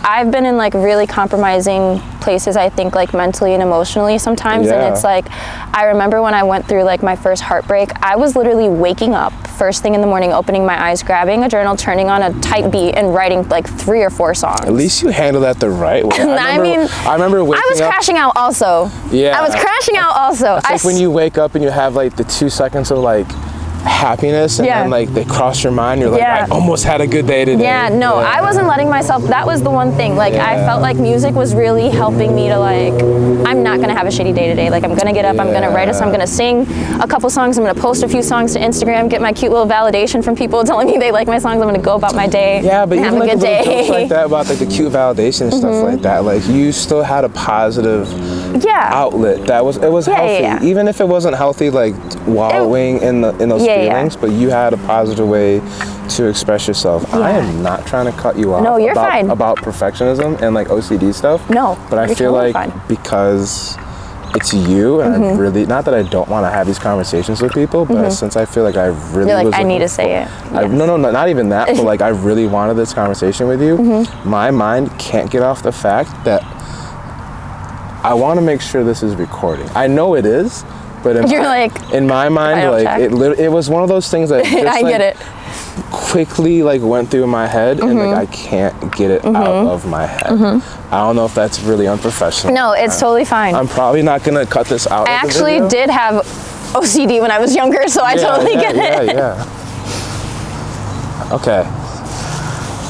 [SPEAKER 2] I've been in like really compromising places, I think, like mentally and emotionally sometimes. And it's like, I remember when I went through like my first heartbreak, I was literally waking up first thing in the morning, opening my eyes, grabbing a journal, turning on a tight beat, and writing like 3 or 4 songs. At
[SPEAKER 1] least you handled that the right way.
[SPEAKER 2] I
[SPEAKER 1] remember waking up.
[SPEAKER 2] I was crashing out also.
[SPEAKER 1] Yeah.
[SPEAKER 2] I was crashing out also.
[SPEAKER 1] It's like when you wake up and you have like the 2 seconds of like happiness, and then like they cross your mind, you're like, I almost had a good day today.
[SPEAKER 2] I wasn't letting myself, that was the one thing, like I felt like music was really helping me to like, I'm not gonna have a shitty day today, like I'm gonna get up, I'm gonna write a song, I'm gonna sing a couple songs, I'm gonna post a few songs to Instagram, get my cute little validation from people telling me they like my songs, I'm gonna go about my day,
[SPEAKER 1] but
[SPEAKER 2] have
[SPEAKER 1] even
[SPEAKER 2] a
[SPEAKER 1] like
[SPEAKER 2] good day.
[SPEAKER 1] Jokes like that about like the cute validation and stuff like that, like you still had a positive outlet that was healthy, even if it wasn't healthy, like wallowing in those feelings, but you had a positive way to express yourself. I am not trying to cut you off.
[SPEAKER 2] No, you're fine.
[SPEAKER 1] About perfectionism and like OCD stuff.
[SPEAKER 2] No,
[SPEAKER 1] but I feel
[SPEAKER 2] totally
[SPEAKER 1] like because it's you, and I really, not that I don't want to have these conversations with people, but since I feel like I really
[SPEAKER 2] You're like, I need to say it.
[SPEAKER 1] No, not even that, but like I really wanted this conversation with you. My mind can't get off the fact that I want to make sure this is recording. I know it is, but in my mind, like it was one of those things that just,
[SPEAKER 2] I get it.
[SPEAKER 1] Quickly like went through my head, and like I can't get it out of my head. I don't know if that's really unprofessional.
[SPEAKER 2] No, it's totally fine.
[SPEAKER 1] I'm probably not gonna cut this out.
[SPEAKER 2] I actually did have OCD when I was younger, so I totally get it.
[SPEAKER 1] Okay.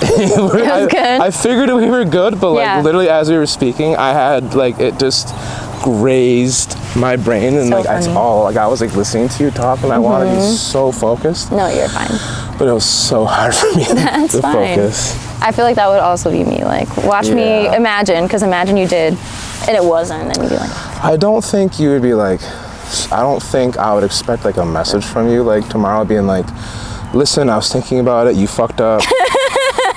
[SPEAKER 2] That's good.
[SPEAKER 1] I figured we were good, but like literally as we were speaking, I had like it just grazed my brain, and like that's all. Like I was like listening to you talk, and I wanted to be so focused.
[SPEAKER 2] No, you're fine.
[SPEAKER 1] But it was so hard for me to focus.
[SPEAKER 2] I feel like that would also be me. Like watch me imagine, because imagine you did, and it wasn't, and you'd be like.
[SPEAKER 1] I don't think you would be like. I don't think I would expect like a message from you like tomorrow being like, listen, I was thinking about it, you fucked up.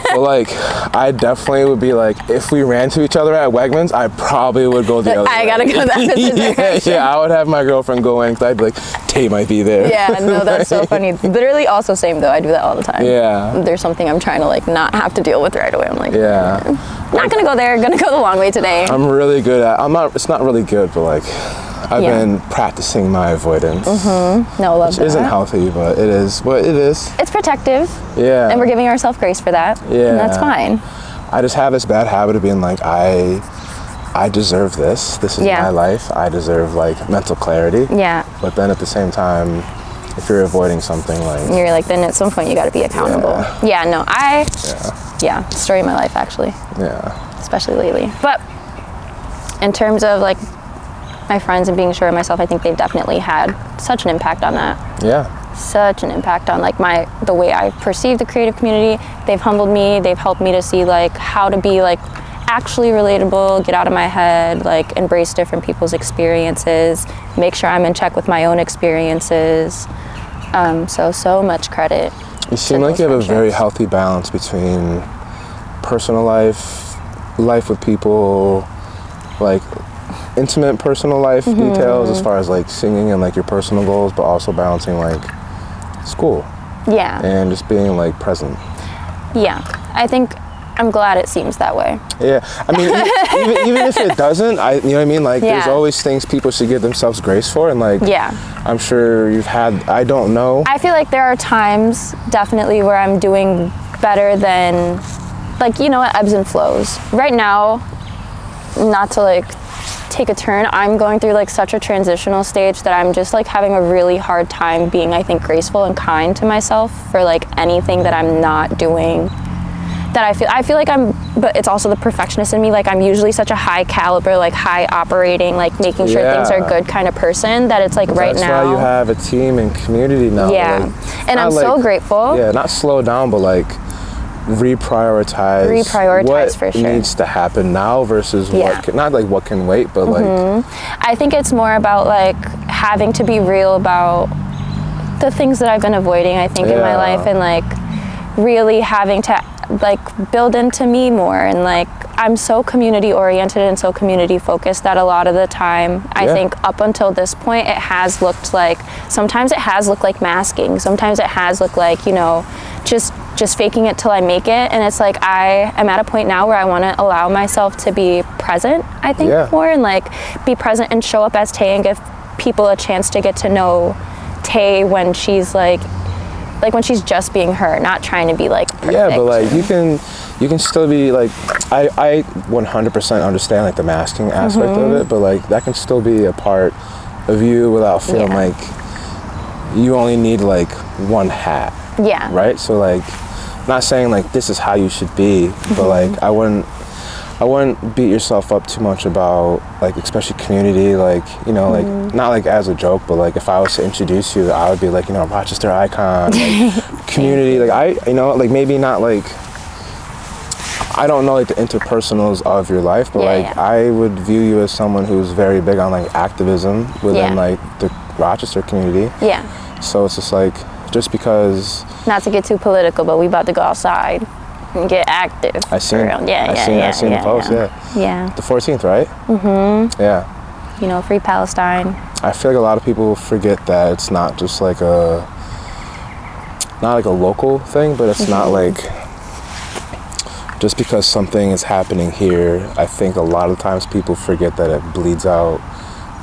[SPEAKER 1] But like, I definitely would be like, if we ran to each other at Wegmans, I probably would go the other way.
[SPEAKER 2] I gotta go that direction.
[SPEAKER 1] I would have my girlfriend go in, because I'd be like, Tay might be there.
[SPEAKER 2] Yeah, no, that's so funny. Literally also same though, I do that all the time.
[SPEAKER 1] Yeah.
[SPEAKER 2] There's something I'm trying to like not have to deal with right away. I'm like, not gonna go there, gonna go the long way today.
[SPEAKER 1] I'm really good at, it's not really good, but like, I've been practicing my avoidance.
[SPEAKER 2] No, love
[SPEAKER 1] which isn't healthy, but it is what it is.
[SPEAKER 2] It's protective.
[SPEAKER 1] Yeah.
[SPEAKER 2] And we're giving ourselves grace for that.
[SPEAKER 1] Yeah.
[SPEAKER 2] And that's fine.
[SPEAKER 1] I just have this bad habit of being like, I deserve this. This is my life. I deserve like mental clarity.
[SPEAKER 2] Yeah.
[SPEAKER 1] But then at the same time, if you're avoiding something like.
[SPEAKER 2] You're like, then at some point you gotta be accountable. Yeah, no, story of my life actually.
[SPEAKER 1] Yeah.
[SPEAKER 2] Especially lately. But in terms of like my friends and being sure of myself, I think they've definitely had such an impact on that.
[SPEAKER 1] Yeah.
[SPEAKER 2] Such an impact on like the way I perceive the creative community. They've humbled me. They've helped me to see like how to be like actually relatable, get out of my head, like embrace different people's experiences, make sure I'm in check with my own experiences. So much credit.
[SPEAKER 1] You seem like you have a very healthy balance between personal life with people, like intimate personal life details as far as like singing and like your personal goals, but also balancing like school. Yeah. And just being like present.
[SPEAKER 2] Yeah. I think I'm glad it seems that way.
[SPEAKER 1] Yeah. I mean, even if it doesn't, you know what I mean? Like there's always things people should give themselves grace for, and like I'm sure you've had, I don't know.
[SPEAKER 2] I feel like there are times definitely where I'm doing better than, like, you know, ebbs and flows. Right now, not to like take a turn, I'm going through like such a transitional stage that I'm just like having a really hard time being, I think, graceful and kind to myself for like anything that I'm not doing that I feel like but it's also the perfectionist in me. Like I'm usually such a high caliber, like high operating, like making sure things are good kind of person that it's like right now.
[SPEAKER 1] That's why you have a team and community now.
[SPEAKER 2] Yeah,
[SPEAKER 1] like,
[SPEAKER 2] and I'm so grateful.
[SPEAKER 1] Yeah, not slow down, but like reprioritize what
[SPEAKER 2] for sure
[SPEAKER 1] needs to happen now versus not like what can wait, but like
[SPEAKER 2] I think it's more about like having to be real about the things that I've been avoiding, I think, in my life, and like really having to like build into me more. And like I'm so community oriented and so community focused that a lot of the time I think up until this point it has looked like, sometimes it has looked like masking, sometimes it has looked like, you know, just faking it till I make it. And it's like I am at a point now where I want to allow myself to be present, I think, more, and like be present and show up as Tay and give people a chance to get to know Tay when she's like when she's just being her, not trying to be like perfect.
[SPEAKER 1] Yeah, but like you can still be like, I 100% understand like the masking aspect of it, but like that can still be a part of you without feeling like you only need like one hat.
[SPEAKER 2] Yeah.
[SPEAKER 1] Right? So like, not saying like this is how you should be, but like I wouldn't beat yourself up too much about like, especially community, like, you know, like not like as a joke, but like if I was to introduce you, I would be like, you know, Rochester icon, like, community, like you know, like maybe not like, I don't know like the interpersonals of your life, but I would view you as someone who's very big on like activism within like the Rochester community. Yeah. So it's just like, just because,
[SPEAKER 2] not to get too political, but we about to go outside and get active.
[SPEAKER 1] I seen the post,
[SPEAKER 2] yeah.
[SPEAKER 1] The 14th, right? Yeah.
[SPEAKER 2] You know, free Palestine.
[SPEAKER 1] I feel like a lot of people forget that it's not just like not like a local thing, but it's not like, just because something is happening here, I think a lot of times people forget that it bleeds out.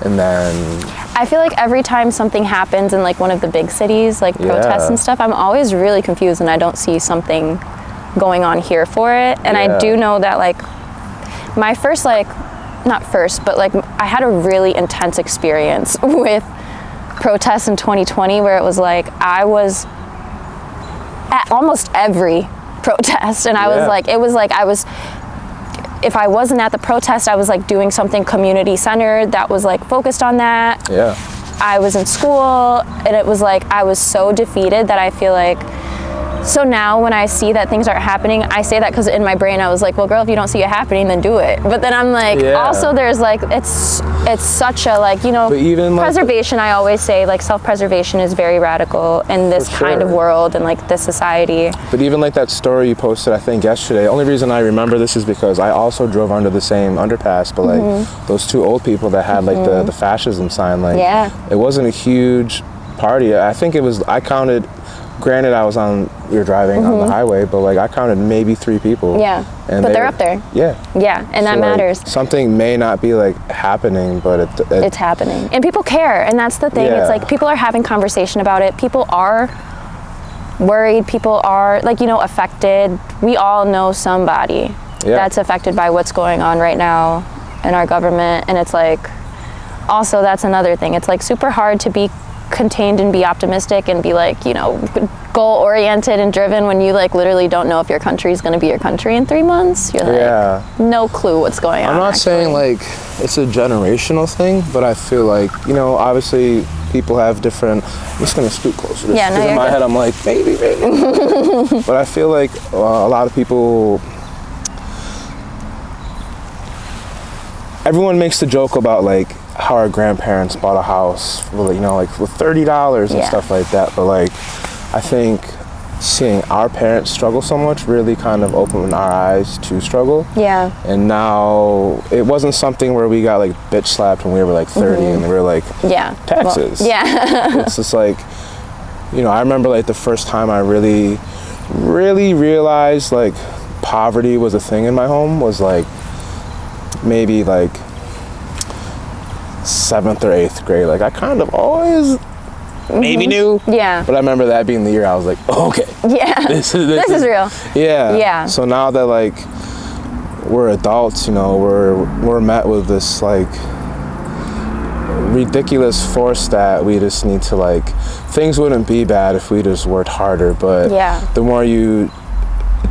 [SPEAKER 1] And then
[SPEAKER 2] I feel like every time something happens in like one of the big cities, like protests and stuff, I'm always really confused and I don't see something going on here for it. And I do know that like my first, like, not first, but like I had a really intense experience with protests in 2020 where it was like I was at almost every protest, and I was like, it was like I was, if I wasn't at the protest, I was like doing something community centered that was like focused on that. Yeah. I was in school, and it was like I was so defeated that I feel like, so now when I see that things aren't happening, I say that because in my brain I was like, well, girl, if you don't see it happening, then do it. But then I'm like, also there's like, it's such a like, you know, even preservation, like, I always say like self-preservation is very radical in this kind of world and like this society.
[SPEAKER 1] But even like that story you posted, I think yesterday, the only reason I remember this is because I also drove under the same underpass, but like those two old people that had like the fascism sign, like it wasn't a huge party. I think it was, I counted, granted we were driving on the highway, but like I counted maybe 3 people. Yeah, and
[SPEAKER 2] but they're up there.
[SPEAKER 1] Yeah.
[SPEAKER 2] Yeah, and so that matters.
[SPEAKER 1] Like, something may not be like happening, but
[SPEAKER 2] it's happening. And people care, and that's the thing. It's like people are having conversation about it. People are worried. People are like, you know, affected. We all know somebody that's affected by what's going on right now in our government. And it's like, also that's another thing. It's like super hard to be contained and be optimistic and be like, you know, goal oriented and driven when you like literally don't know if your country is going to be your country in 3 months. You're like, no clue what's going on.
[SPEAKER 1] I'm not saying like it's a generational thing, but I feel like, you know, obviously people have different, I'm just going to scoot closer to this, because in my head I'm like, baby. But I feel like a lot of people, everyone makes the joke about like how our grandparents bought a house, you know, like with $30 and stuff like that. But like, I think seeing our parents struggle so much really kind of opened our eyes to struggle. Yeah. And now it wasn't something where we got like bitch slapped when we were like 30 and they were like, taxes. Well, it's just like, you know, I remember like the first time I really realized like poverty was a thing in my home was like maybe like 7th or 8th grade. Like I kind of always maybe knew. Yeah. But I remember that being the year I was like, oh, okay. Yeah. This is real. Yeah. Yeah. So now that like we're adults, you know, we're met with this like ridiculous force that we just need to like, things wouldn't be bad if we just worked harder, but the more you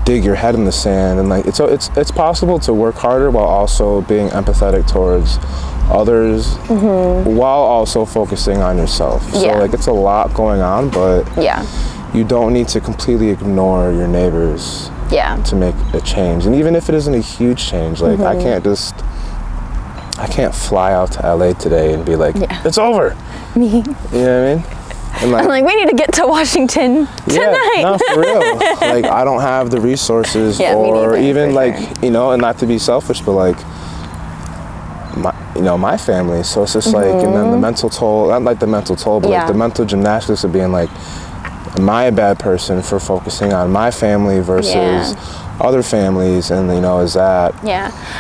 [SPEAKER 1] dig your head in the sand, and like it's possible to work harder while also being empathetic towards others, while also focusing on yourself. So like it's a lot going on, but you don't need to completely ignore your neighbors to make a change. And even if it isn't a huge change, like I can't fly out to LA today and be like, it's over.
[SPEAKER 2] Me.
[SPEAKER 1] You know what I mean? And like,
[SPEAKER 2] I'm like, we need to get to Washington tonight.
[SPEAKER 1] Yeah, no, for real. Like, I don't have the resources, or even like, you know, and not to be selfish, but like, my family. So it's just like, and then the mental toll, not like the mental toll, but like the mental gymnastics of being like, am I a bad person for focusing on my family versus other families, and you know, is that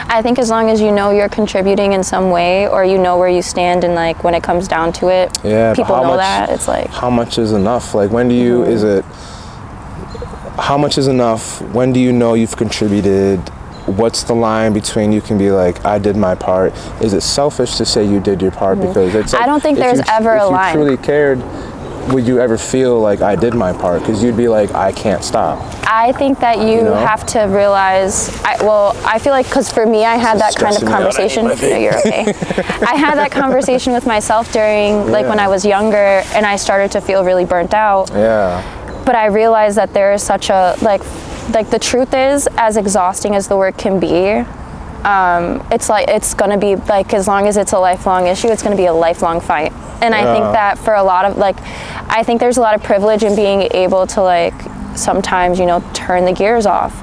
[SPEAKER 2] I think as long as you know you're contributing in some way, or you know where you stand, and like when it comes down to it, people know that it's like,
[SPEAKER 1] how much is enough? Like, when do you how much is enough? When do you know you've contributed? What's the line between you can be like, I did my part? Is it selfish to say you did your part? Because it's like,
[SPEAKER 2] I don't think there's ever a line.
[SPEAKER 1] If you truly cared, would you ever feel like I did my part? Because you'd be like, I can't stop.
[SPEAKER 2] I think that you have to realize, I feel like, because for me, I had that kind of conversation. No, you're okay. I had that conversation with myself during, like, when I was younger, and I started to feel really burnt out. But I realized that there is such a, like the truth is, as exhausting as the work can be, it's like, it's gonna be like, as long as it's a lifelong issue, it's gonna be a lifelong fight. And I think that for a lot of, like, I think there's a lot of privilege in being able to, like, sometimes, you know, turn the gears off.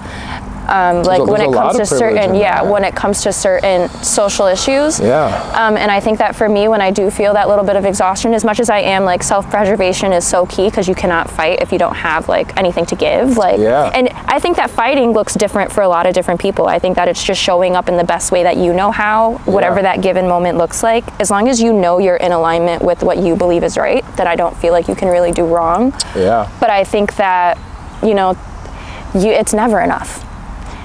[SPEAKER 2] Like when it comes to certain, when it comes to certain social issues. And I think that for me, when I do feel that little bit of exhaustion, as much as I am, like, self-preservation is so key, because you cannot fight if you don't have, like, anything to give. Like, and I think that fighting looks different for a lot of different people. I think that it's just showing up in the best way that you know how, whatever that given moment looks like. As long as you know you're in alignment with what you believe is right, then I don't feel like you can really do wrong. But I think that, you know, it's never enough.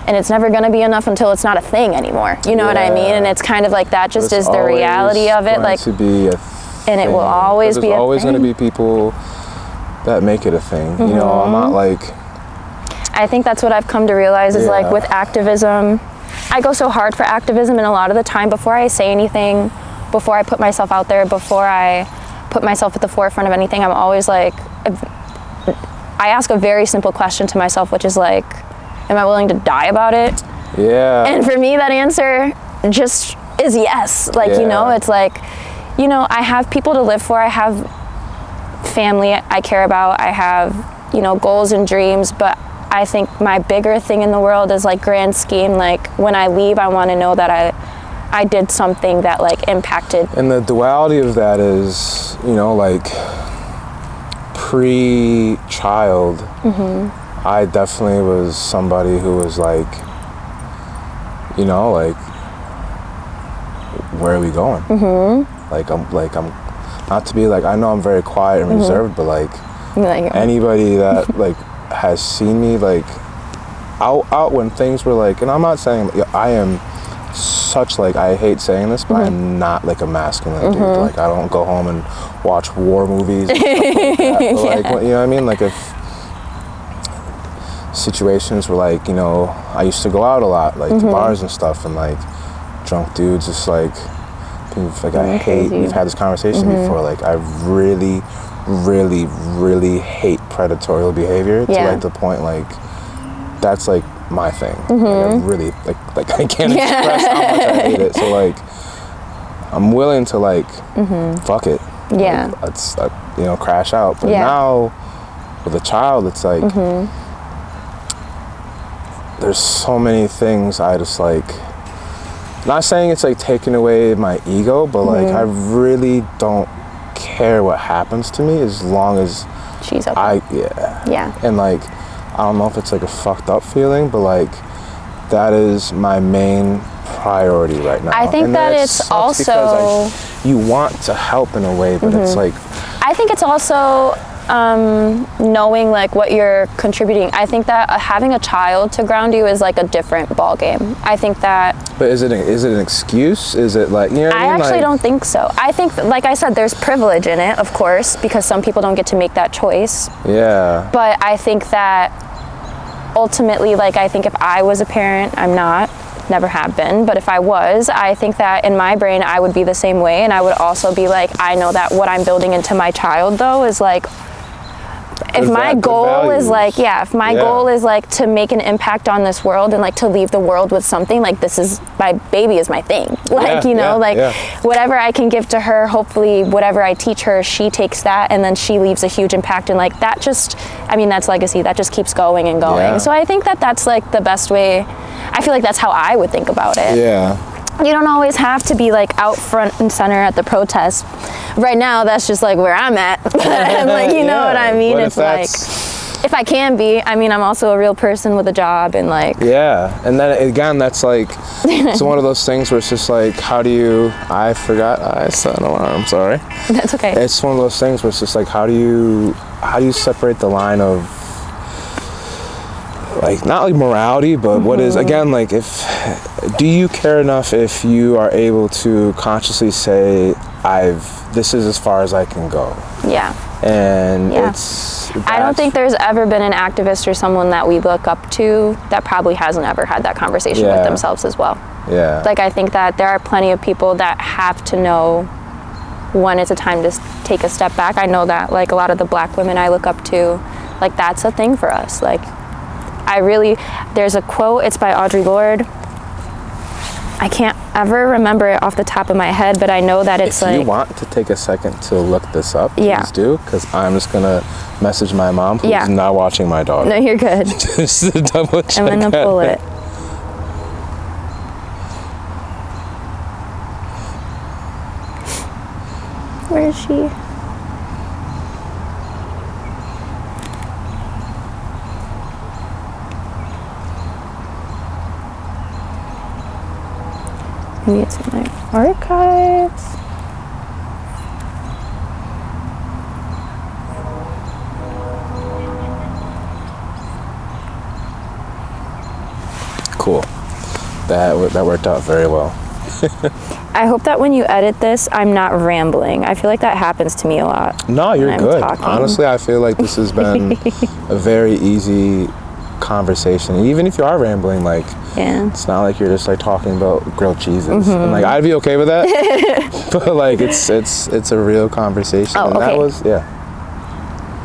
[SPEAKER 2] And it's never going to be enough until it's not a thing anymore. You know what I mean? And it's kind of like, that just is the reality of it. Like,
[SPEAKER 1] to be a
[SPEAKER 2] and it will always be a thing.
[SPEAKER 1] There's always going to be people that make it a thing. You know, I'm not like...
[SPEAKER 2] I think that's what I've come to realize is like, with activism, I go so hard for activism, and a lot of the time, before I say anything, before I put myself out there, before I put myself at the forefront of anything, I'm always like, I ask a very simple question to myself, which is like, am I willing to die about it? And for me, that answer just is yes. Like, you know, it's like, you know, I have people to live for. I have family I care about. I have, you know, goals and dreams. But I think my bigger thing in the world is, like, grand scheme. Like, when I leave, I want to know that I did something that, like, impacted.
[SPEAKER 1] And the duality of that is, you know, like, pre-child, I definitely was somebody who was like, you know, like, where are we going? Like, I'm not to be like, I know I'm very quiet and reserved, but like anybody that like has seen me like out when things were like, and I'm not saying I am such, like, I hate saying this, but I'm not like a masculine dude. Like, I don't go home and watch war movies and stuff like that. But like, you know what I mean? Like, if situations were like, you know, I used to go out a lot, like to bars and stuff, and like drunk dudes just like I hate, we've had this conversation before, like, I really, really, really hate predatory behavior to like the point, like, that's like my thing. Like, I really like I can't express how much I hate it. So like, I'm willing to like fuck it. Like, let's you know, crash out. But now with a child, it's like there's so many things I just like. Not saying it's like taking away my ego, but like I really don't care what happens to me as long as
[SPEAKER 2] she's okay.
[SPEAKER 1] And like, I don't know if it's like a fucked up feeling, but like, that is my main priority right now.
[SPEAKER 2] I think that it's also,
[SPEAKER 1] you want to help in a way, but it's like,
[SPEAKER 2] I think it's also knowing like what you're contributing. I think that having a child to ground you is like a different ball game. I think that.
[SPEAKER 1] But is it an excuse? Is it like, you know what I mean?
[SPEAKER 2] Actually
[SPEAKER 1] like,
[SPEAKER 2] don't think so. I think, like I said, there's privilege in it, of course, because some people don't get to make that choice.
[SPEAKER 1] Yeah.
[SPEAKER 2] But I think that ultimately, like, I think if I was a parent, I'm not, never have been, but if I was, I think that in my brain I would be the same way, and I would also be like, I know that what I'm building into my child though is like, if my goal is like, if my goal is like to make an impact on this world and like to leave the world with something, like this is, my baby is my thing. Like, you know, whatever I can give to her, hopefully whatever I teach her, she takes that and then she leaves a huge impact, and like that just, I mean, that's legacy, that just keeps going and going. Yeah. So I think that that's like the best way, I feel like that's how I would think about it.
[SPEAKER 1] Yeah.
[SPEAKER 2] You don't always have to be like out front and center at the protest. Right now, that's just like where I'm at. And like, you know what I mean? It's like, if I can be, I mean, I'm also a real person with a job and like.
[SPEAKER 1] Yeah, and then again, that's like, it's one of those things where it's just like, how do you, I forgot, I set an alarm, sorry.
[SPEAKER 2] That's okay.
[SPEAKER 1] It's one of those things where it's just like, how do you separate the line of, like, not like morality, but what is, again, like, do you care enough if you are able to consciously say, this is as far as I can go?
[SPEAKER 2] Yeah.
[SPEAKER 1] And
[SPEAKER 2] I don't think there's ever been an activist or someone that we look up to that probably hasn't ever had that conversation with themselves as well.
[SPEAKER 1] Yeah.
[SPEAKER 2] Like, I think that there are plenty of people that have to know when it's a time to take a step back. I know that, like, a lot of the Black women I look up to, like, that's a thing for us. Like, there's a quote, it's by Audre Lorde. I can't ever remember it off the top of my head, but I know that it's like...
[SPEAKER 1] If you want to take a second to look this up, please do, because I'm just going to message my mom, who's not watching my daughter.
[SPEAKER 2] No, you're good.
[SPEAKER 1] Just to double check.
[SPEAKER 2] I'm going to pull it. Where is she? Maybe it's in my archives.
[SPEAKER 1] Cool. That worked out very well.
[SPEAKER 2] I hope that when you edit this, I'm not rambling. I feel like that happens to me a lot.
[SPEAKER 1] No, you're good. Honestly, I feel like this has been a very easy conversation. Even if you are rambling, like, it's not like you're just like talking about grilled cheeses. And like, I'd be okay with that. But like, it's a real conversation.
[SPEAKER 2] Oh,
[SPEAKER 1] and
[SPEAKER 2] okay.
[SPEAKER 1] That was,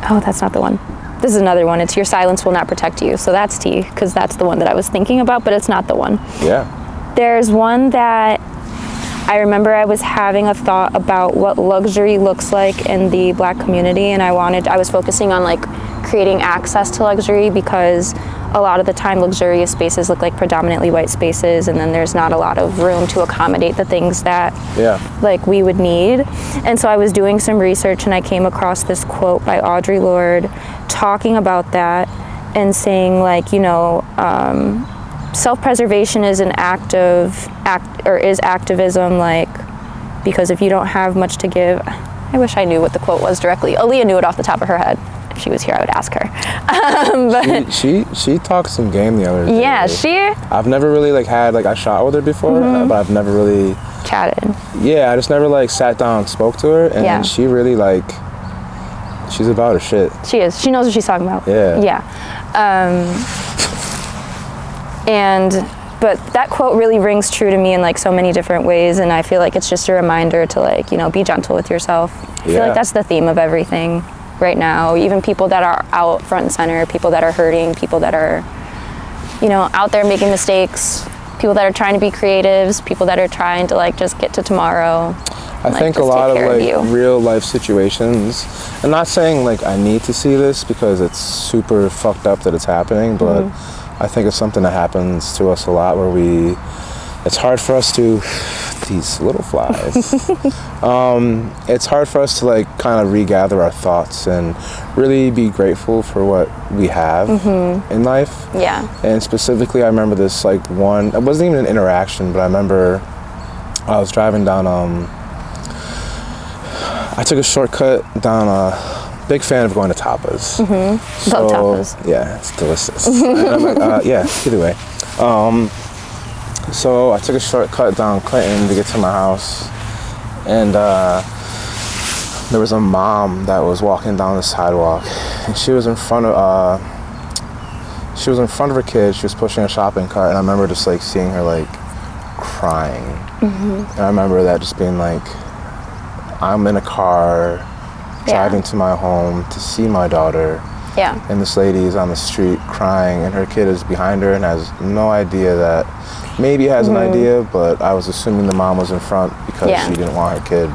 [SPEAKER 2] Oh, that's not the one. This is another one. It's Your Silence Will Not Protect You. So that's T, because that's the one that I was thinking about, but it's not the one.
[SPEAKER 1] Yeah.
[SPEAKER 2] There's one that I remember I was having a thought about what luxury looks like in the Black community, and I was focusing on like creating access to luxury, because a lot of the time luxurious spaces look like predominantly white spaces, and then there's not a lot of room to accommodate the things that like we would need. And so I was doing some research and I came across this quote by Audre Lorde talking about that and saying, like, you know, self-preservation is an is activism, like, because if you don't have much to give, I wish I knew what the quote was directly. Aaliyah knew it off the top of her head. If she was here, I would ask her. But
[SPEAKER 1] she talked some game the other day.
[SPEAKER 2] Yeah,
[SPEAKER 1] I've never really like had like I shot with her before, but I've never really
[SPEAKER 2] chatted. Yeah,
[SPEAKER 1] I just never like sat down and spoke to her, and she really like, she's about her shit.
[SPEAKER 2] She is. She knows what she's talking about.
[SPEAKER 1] Yeah.
[SPEAKER 2] But that quote really rings true to me in like so many different ways, and I feel like it's just a reminder to, like, you know, be gentle with yourself. I feel like that's the theme of everything right now. Even people that are out front and center, people that are hurting, people that are, you know, out there making mistakes, people that are trying to be creatives, people that are trying to like just get to tomorrow.
[SPEAKER 1] I think a lot of like real life situations, I'm not saying like I need to see this because it's super fucked up that it's happening, but I think it's something that happens to us a lot where it's hard for us to, these little flies, it's hard for us to like kind of regather our thoughts and really be grateful for what we have in life.
[SPEAKER 2] Yeah.
[SPEAKER 1] And specifically, I remember this like one, it wasn't even an interaction, but I remember I was driving down, I took a shortcut down big fan of going to Tapas.
[SPEAKER 2] So, love Tapas.
[SPEAKER 1] Yeah, it's delicious. And I'm like, either way. So I took a shortcut down Clinton to get to my house, and there was a mom that was walking down the sidewalk, and she was in front of she was in front of her kid. She was pushing a shopping cart, and I remember just like seeing her like crying. And I remember that just being like, I'm in a car driving to my home to see my daughter.
[SPEAKER 2] Yeah.
[SPEAKER 1] And this lady is on the street crying, and her kid is behind her and has no idea that, maybe has an idea, but I was assuming the mom was in front because she didn't want her kid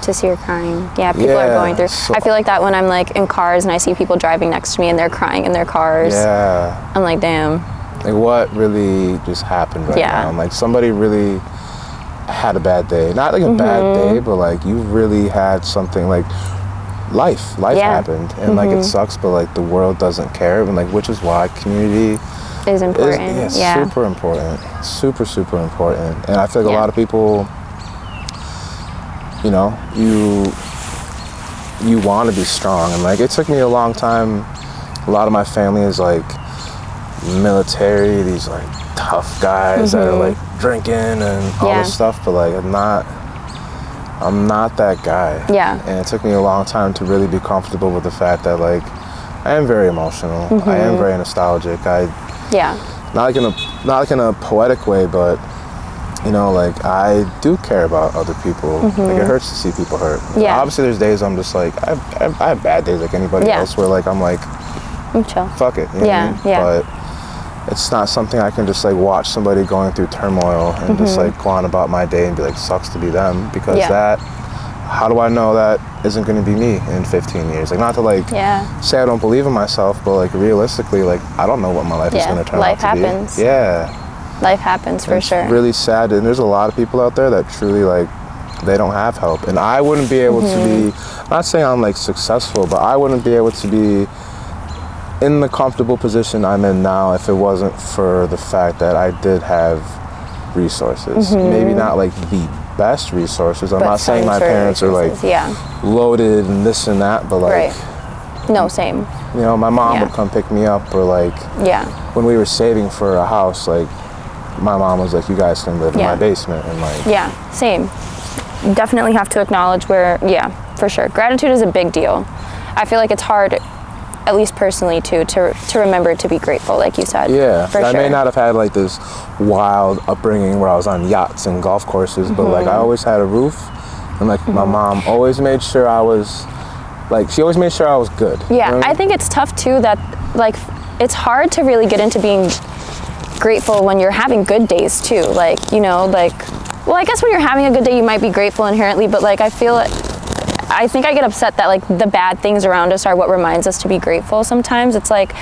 [SPEAKER 2] to see her crying. Yeah, people are going through. So I feel like that when I'm like in cars and I see people driving next to me and they're crying in their cars.
[SPEAKER 1] Yeah.
[SPEAKER 2] I'm like, damn.
[SPEAKER 1] Like, what really just happened right now? I'm like, somebody really had a bad day. Not like a bad day, but like you really had something like life happened, and like it sucks, but like the world doesn't care, and like, which is why community
[SPEAKER 2] is important.
[SPEAKER 1] Super important, super important. And I feel like a lot of people, you know, you want to be strong, and like it took me a long time. A lot of my family is like military, these like tough guys that are like drinking and all this stuff, but like I'm not that guy. Yeah. And it took me a long time to really be comfortable with the fact that like I am very emotional. I am very nostalgic. Not like in a poetic way, but you know, like I do care about other people. Like it hurts to see people hurt. Yeah. Obviously there's days I'm just like I have bad days like anybody else where like I'm like,
[SPEAKER 2] I'm chill.
[SPEAKER 1] Fuck it. You know what I mean? But it's not something I can just like watch somebody going through turmoil and just like go on about my day and be like, sucks to be them, because that, how do I know that isn't going to be me in 15 years? Like, not to like say I don't believe in myself, but like realistically, like I don't know what my life is going to turn out to
[SPEAKER 2] happens.
[SPEAKER 1] be.
[SPEAKER 2] Life happens for sure.
[SPEAKER 1] It's really sad, and there's a lot of people out there that truly like they don't have help, and I wouldn't be able to be, not saying I'm like successful, but I wouldn't be able to be in the comfortable position I'm in now if it wasn't for the fact that I did have resources. Maybe not like the best resources. I'm not saying my parents are like loaded and this and that, but like
[SPEAKER 2] no, same.
[SPEAKER 1] You know, my mom would come pick me up, or like when we were saving for a house, like my mom was like, you guys can live in my basement, and like
[SPEAKER 2] same. You definitely have to acknowledge where for sure. Gratitude is a big deal. I feel like it's hard, at least personally too, to remember to be grateful, like you said.
[SPEAKER 1] I may not have had like this wild upbringing where I was on yachts and golf courses, but like I always had a roof, and like my mom always made sure I was like, she always made sure I was good.
[SPEAKER 2] You know what I mean? I think it's tough too that like it's hard to really get into being grateful when you're having good days too. Like, you know, like, well, I guess when you're having a good day you might be grateful inherently, but like I think I get upset that like the bad things around us are what reminds us to be grateful sometimes. It's like,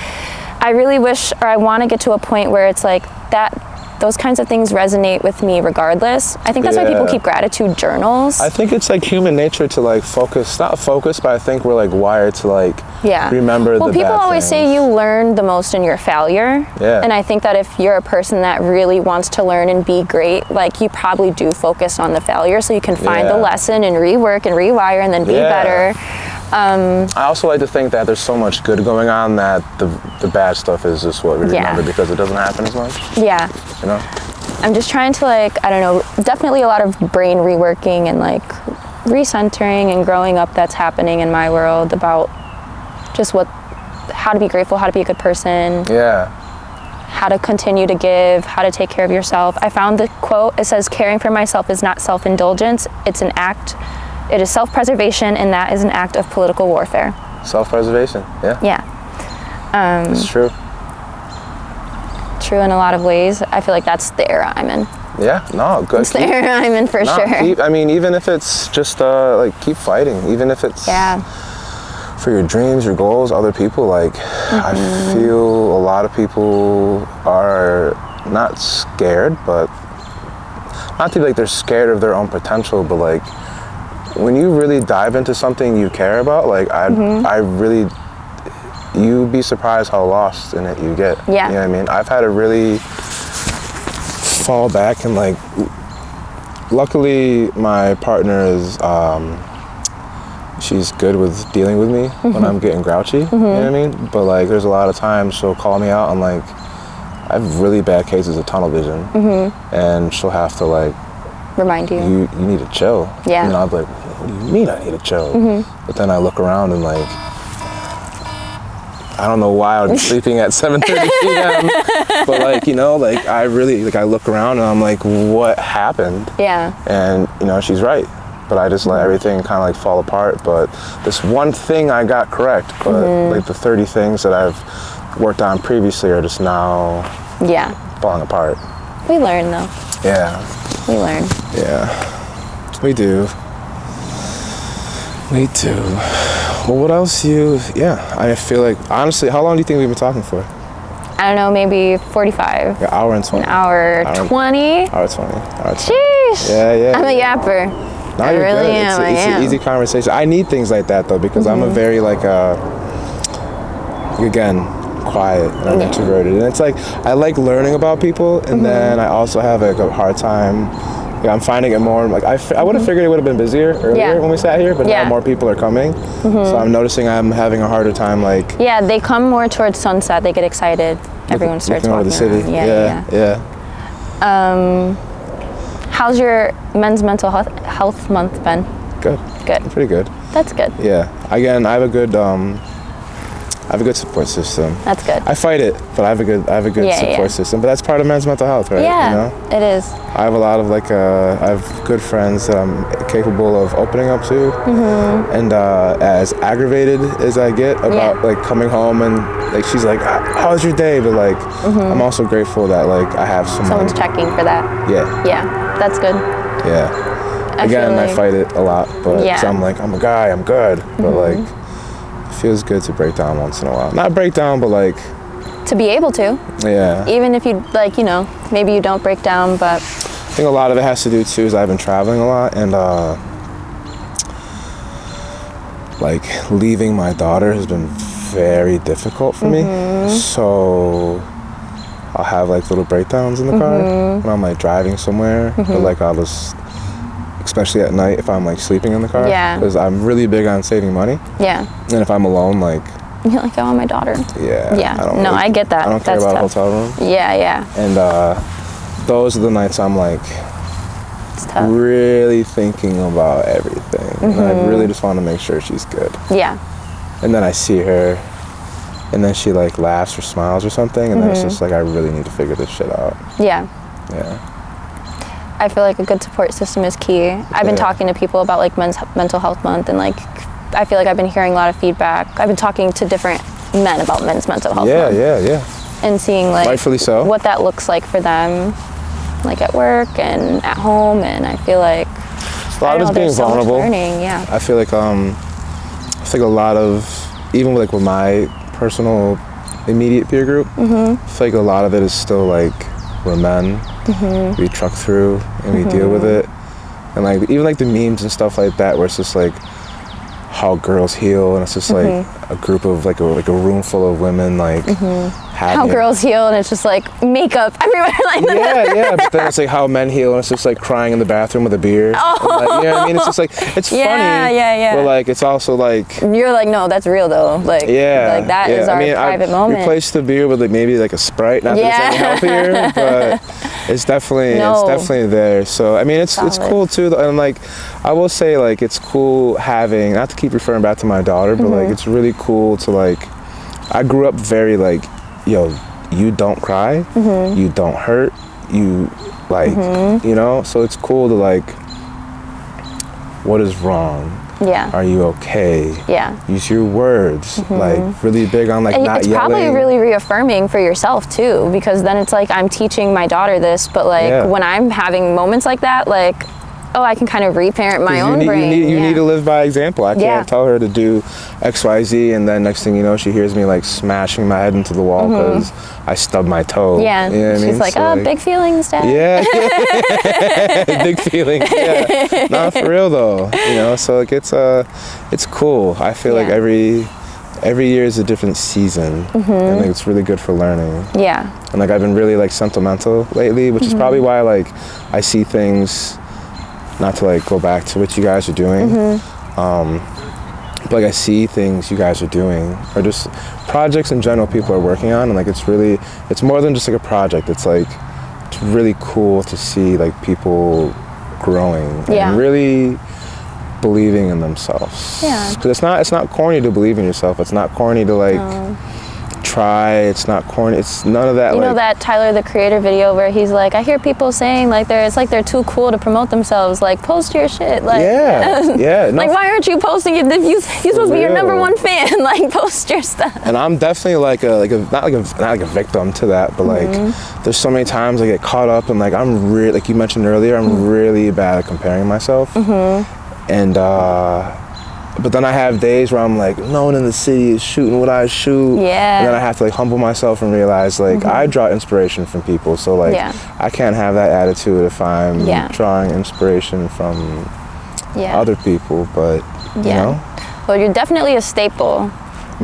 [SPEAKER 2] I really wish, or I want to get to a point where it's like that, those kinds of things resonate with me regardless. I think that's why people keep gratitude journals.
[SPEAKER 1] I think it's like human nature to like not focus, but I think we're like wired to like remember the bad things. Well, people always
[SPEAKER 2] say you learn the most in your failure. And I think that if you're a person that really wants to learn and be great, like you probably do focus on the failure so you can find the lesson and rework and rewire and then be better.
[SPEAKER 1] I also like to think that there's so much good going on that the bad stuff is just what we remember because it doesn't happen as much. You know?
[SPEAKER 2] I'm just trying to like, I don't know, definitely a lot of brain reworking and like recentering and growing up that's happening in my world about just how to be grateful, how to be a good person. How to continue to give, how to take care of yourself. I found the quote, it says, caring for myself is not self-indulgence, it's an act. It is self-preservation, and that is an act of political warfare.
[SPEAKER 1] Self-preservation, it's true.
[SPEAKER 2] True in a lot of ways. I feel like that's the era I'm in.
[SPEAKER 1] Good.
[SPEAKER 2] It's the era I'm in for sure.
[SPEAKER 1] I mean, even if it's just like keep fighting, even if it's for your dreams, your goals, other people, like I feel a lot of people are not scared, but not to be like they're scared of their own potential, but like when you really dive into something you care about, like I really, you'd be surprised how lost in it you get. You know what I mean? I've had to really fall back and like, luckily my partner is, she's good with dealing with me when I'm getting grouchy, you know what I mean? But like there's a lot of times she'll call me out on like, I have really bad cases of tunnel vision, and she'll have to like,
[SPEAKER 2] remind you.
[SPEAKER 1] You need to chill. And I'll be like, what do you mean I need to chill? But then I look around and like, I don't know why I would be sleeping at 7:30 p.m. But like, you know, like I really, like I look around and I'm like, what happened?
[SPEAKER 2] Yeah.
[SPEAKER 1] And you know, she's right. But I just let everything kind of like fall apart. But this one thing I got correct, but like the 30 things that I've worked on previously are just now falling apart.
[SPEAKER 2] We learn though.
[SPEAKER 1] Yeah.
[SPEAKER 2] We learn.
[SPEAKER 1] Yeah. We do. We do. Well, what else I feel like, honestly, how long do you think we've been talking for?
[SPEAKER 2] I don't know, maybe 45.
[SPEAKER 1] An hour and 20.
[SPEAKER 2] An hour 20?
[SPEAKER 1] Hour 20.
[SPEAKER 2] Sheesh.
[SPEAKER 1] Yeah.
[SPEAKER 2] I'm a yapper.
[SPEAKER 1] No,
[SPEAKER 2] I really am.
[SPEAKER 1] It's an easy conversation. I need things like that though, because I'm a very like again, quiet and I'm introverted. And it's like, I like learning about people, and then I also have like a hard time. Yeah, I'm finding it more like I would have figured it would have been busier earlier when we sat here, but now more people are coming. So I'm noticing I'm having a harder time like. Yeah,
[SPEAKER 2] they come more towards sunset. They get excited. Everyone starts walking
[SPEAKER 1] over the city.
[SPEAKER 2] around. Yeah. How's your Men's Mental Health Month been?
[SPEAKER 1] Good. Pretty good.
[SPEAKER 2] That's good.
[SPEAKER 1] Yeah. Again, I have a good support system.
[SPEAKER 2] That's good.
[SPEAKER 1] I fight it, but I have a good support system. But that's part of men's mental health, right?
[SPEAKER 2] Yeah,
[SPEAKER 1] you know?
[SPEAKER 2] It is.
[SPEAKER 1] I have a lot of I have good friends that I'm capable of opening up to, and as aggravated as I get about like coming home and like she's like, "How's your day?" But like, I'm also grateful that like I have
[SPEAKER 2] someone's checking for that. Yeah, that's good.
[SPEAKER 1] Yeah. Again, I fight it a lot, but so I'm like, I'm a guy, I'm good, but like. Feels good to break down once in a while. Not break down, but like
[SPEAKER 2] to be able to.
[SPEAKER 1] Yeah.
[SPEAKER 2] Even if you like, you know, maybe you don't break down, but
[SPEAKER 1] I think a lot of it has to do too is I've been traveling a lot, and like leaving my daughter has been very difficult for me. So I'll have like little breakdowns in the car when I'm like driving somewhere, but like I was. Especially at night if I'm like sleeping in the car.
[SPEAKER 2] Yeah.
[SPEAKER 1] Because I'm really big on saving money.
[SPEAKER 2] Yeah.
[SPEAKER 1] And if I'm alone, like.
[SPEAKER 2] You're like, I want my daughter.
[SPEAKER 1] Yeah.
[SPEAKER 2] Yeah. I get that.
[SPEAKER 1] I don't care about
[SPEAKER 2] tough.
[SPEAKER 1] a hotel room.
[SPEAKER 2] Yeah.
[SPEAKER 1] And those are the nights I'm like.
[SPEAKER 2] It's tough.
[SPEAKER 1] Really thinking about everything. And I really just want to make sure she's good.
[SPEAKER 2] Yeah.
[SPEAKER 1] And then I see her. And then she like laughs or smiles or something. And then it's just like, I really need to figure this shit out.
[SPEAKER 2] Yeah.
[SPEAKER 1] Yeah.
[SPEAKER 2] I feel like a good support system is key. I've been talking to people about like Men's Mental Health Month, and like I feel like I've been hearing a lot of feedback. I've been talking to different men about Men's Mental Health Month. Yeah. And seeing like
[SPEAKER 1] rightfully so.
[SPEAKER 2] What that looks like for them, like at work and at home, and I feel like
[SPEAKER 1] a lot of it's being vulnerable.
[SPEAKER 2] Learning,
[SPEAKER 1] I feel like a lot of even with my personal immediate peer group, I feel like a lot of it is still like we're men. We truck through and we deal with it, and like even like the memes and stuff like that where it's just like how girls heal, and it's just like a group of like a room full of women like
[SPEAKER 2] how girls heal, and it's just like makeup everywhere. Like
[SPEAKER 1] yeah, but then it's like how men heal, and it's just like crying in the bathroom with a beer. Like, you know what I mean? It's just like it's funny.
[SPEAKER 2] Yeah.
[SPEAKER 1] But like it's also like
[SPEAKER 2] you're like, no, that's real though. Like like that is our private moment.
[SPEAKER 1] Replace the beer with like maybe like a Sprite. Not that it's any healthier, but it's definitely there. So I mean it's cool too, and like I will say like it's cool having, not to keep referring back to my daughter, but like it's really cool to like, I grew up very like, yo, you don't cry, you don't hurt, you like, you know, so it's cool to like, what is wrong?
[SPEAKER 2] Yeah.
[SPEAKER 1] Are you okay?
[SPEAKER 2] Yeah.
[SPEAKER 1] Use your words. Like really big on like not
[SPEAKER 2] it's
[SPEAKER 1] yelling.
[SPEAKER 2] It's probably really reaffirming for yourself too, because then it's like I'm teaching my daughter this, but like when I'm having moments like that, like, oh, I can kind of reparent my own brain.
[SPEAKER 1] You need to live by example. I can't tell her to do X, Y, Z, and then next thing you know, she hears me like smashing my head into the wall because I stubbed my toe.
[SPEAKER 2] Yeah,
[SPEAKER 1] you know what I mean?
[SPEAKER 2] Like, so, big feelings, Dad.
[SPEAKER 1] Yeah, big feelings. Yeah, not for real though. You know, so like it's cool. I feel like every year is a different season, and like it's really good for learning. Yeah. And like I've been really like sentimental lately, which is probably why like I see things. Not to like go back to what you guys are doing, but like I see things you guys are doing, or just projects in general people are working on, and like it's more than just like a project. It's like it's really cool to see like people growing and really believing in themselves. Yeah. Because it's not corny to believe in yourself. It's not corny to like try, it's not corny, it's none of that.
[SPEAKER 2] You know that Tyler the Creator video where he's like, I hear people saying like they're too cool to promote themselves, like post your shit, like
[SPEAKER 1] no,
[SPEAKER 2] like why aren't you posting it? You're supposed to be your number one fan, like post your stuff. And
[SPEAKER 1] I'm definitely not like a victim to that, but like there's so many times I get caught up and like I'm really, like you mentioned earlier, I'm really bad at comparing myself, and but then I have days where I'm like, no one in the city is shooting what I shoot. Yeah. And then I have to like humble myself and realize like I draw inspiration from people. So like I can't have that attitude if I'm drawing inspiration from other people. But you know.
[SPEAKER 2] Well, you're definitely a staple.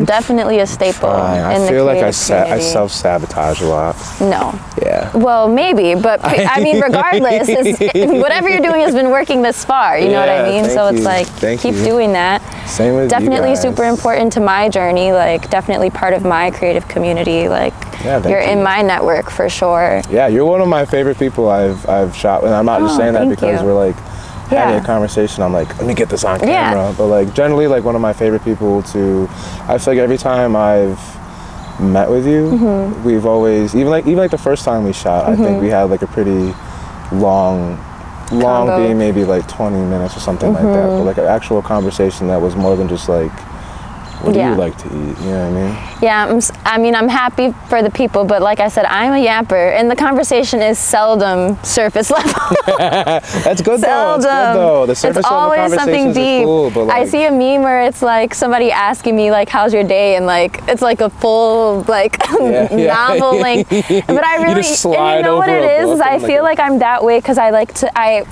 [SPEAKER 2] Definitely a staple.
[SPEAKER 1] I feel like I self-sabotage a lot.
[SPEAKER 2] No.
[SPEAKER 1] Yeah.
[SPEAKER 2] Well, maybe, but I mean, regardless, whatever you're doing has been working this far. You know what I mean? So it's like, keep doing that.
[SPEAKER 1] Same with
[SPEAKER 2] definitely
[SPEAKER 1] you guys.
[SPEAKER 2] Super important to my journey. Like, definitely part of my creative community. Like, you're in my network for sure.
[SPEAKER 1] Yeah, you're one of my favorite people I've shot, and I'm not just saying that because we're like having a conversation. I'm like, let me get this on camera. But like generally, like one of my favorite people to, I feel like every time I've met with you, we've always, even like the first time we shot, I think we had like a pretty long being maybe like 20 minutes or something like that, but like an actual conversation that was more than just like, what do you like to eat? You know what I mean?
[SPEAKER 2] Yeah, I'm happy for the people, but like I said, I'm a yapper, and the conversation is seldom surface level.
[SPEAKER 1] That's good though. That's good though. The surface
[SPEAKER 2] it's
[SPEAKER 1] level
[SPEAKER 2] always something deep.
[SPEAKER 1] Cool, but like,
[SPEAKER 2] I see a meme where it's like somebody asking me like, "How's your day?" and like it's like a full like novel length. But I really, and you know what it is I feel like I'm that way because I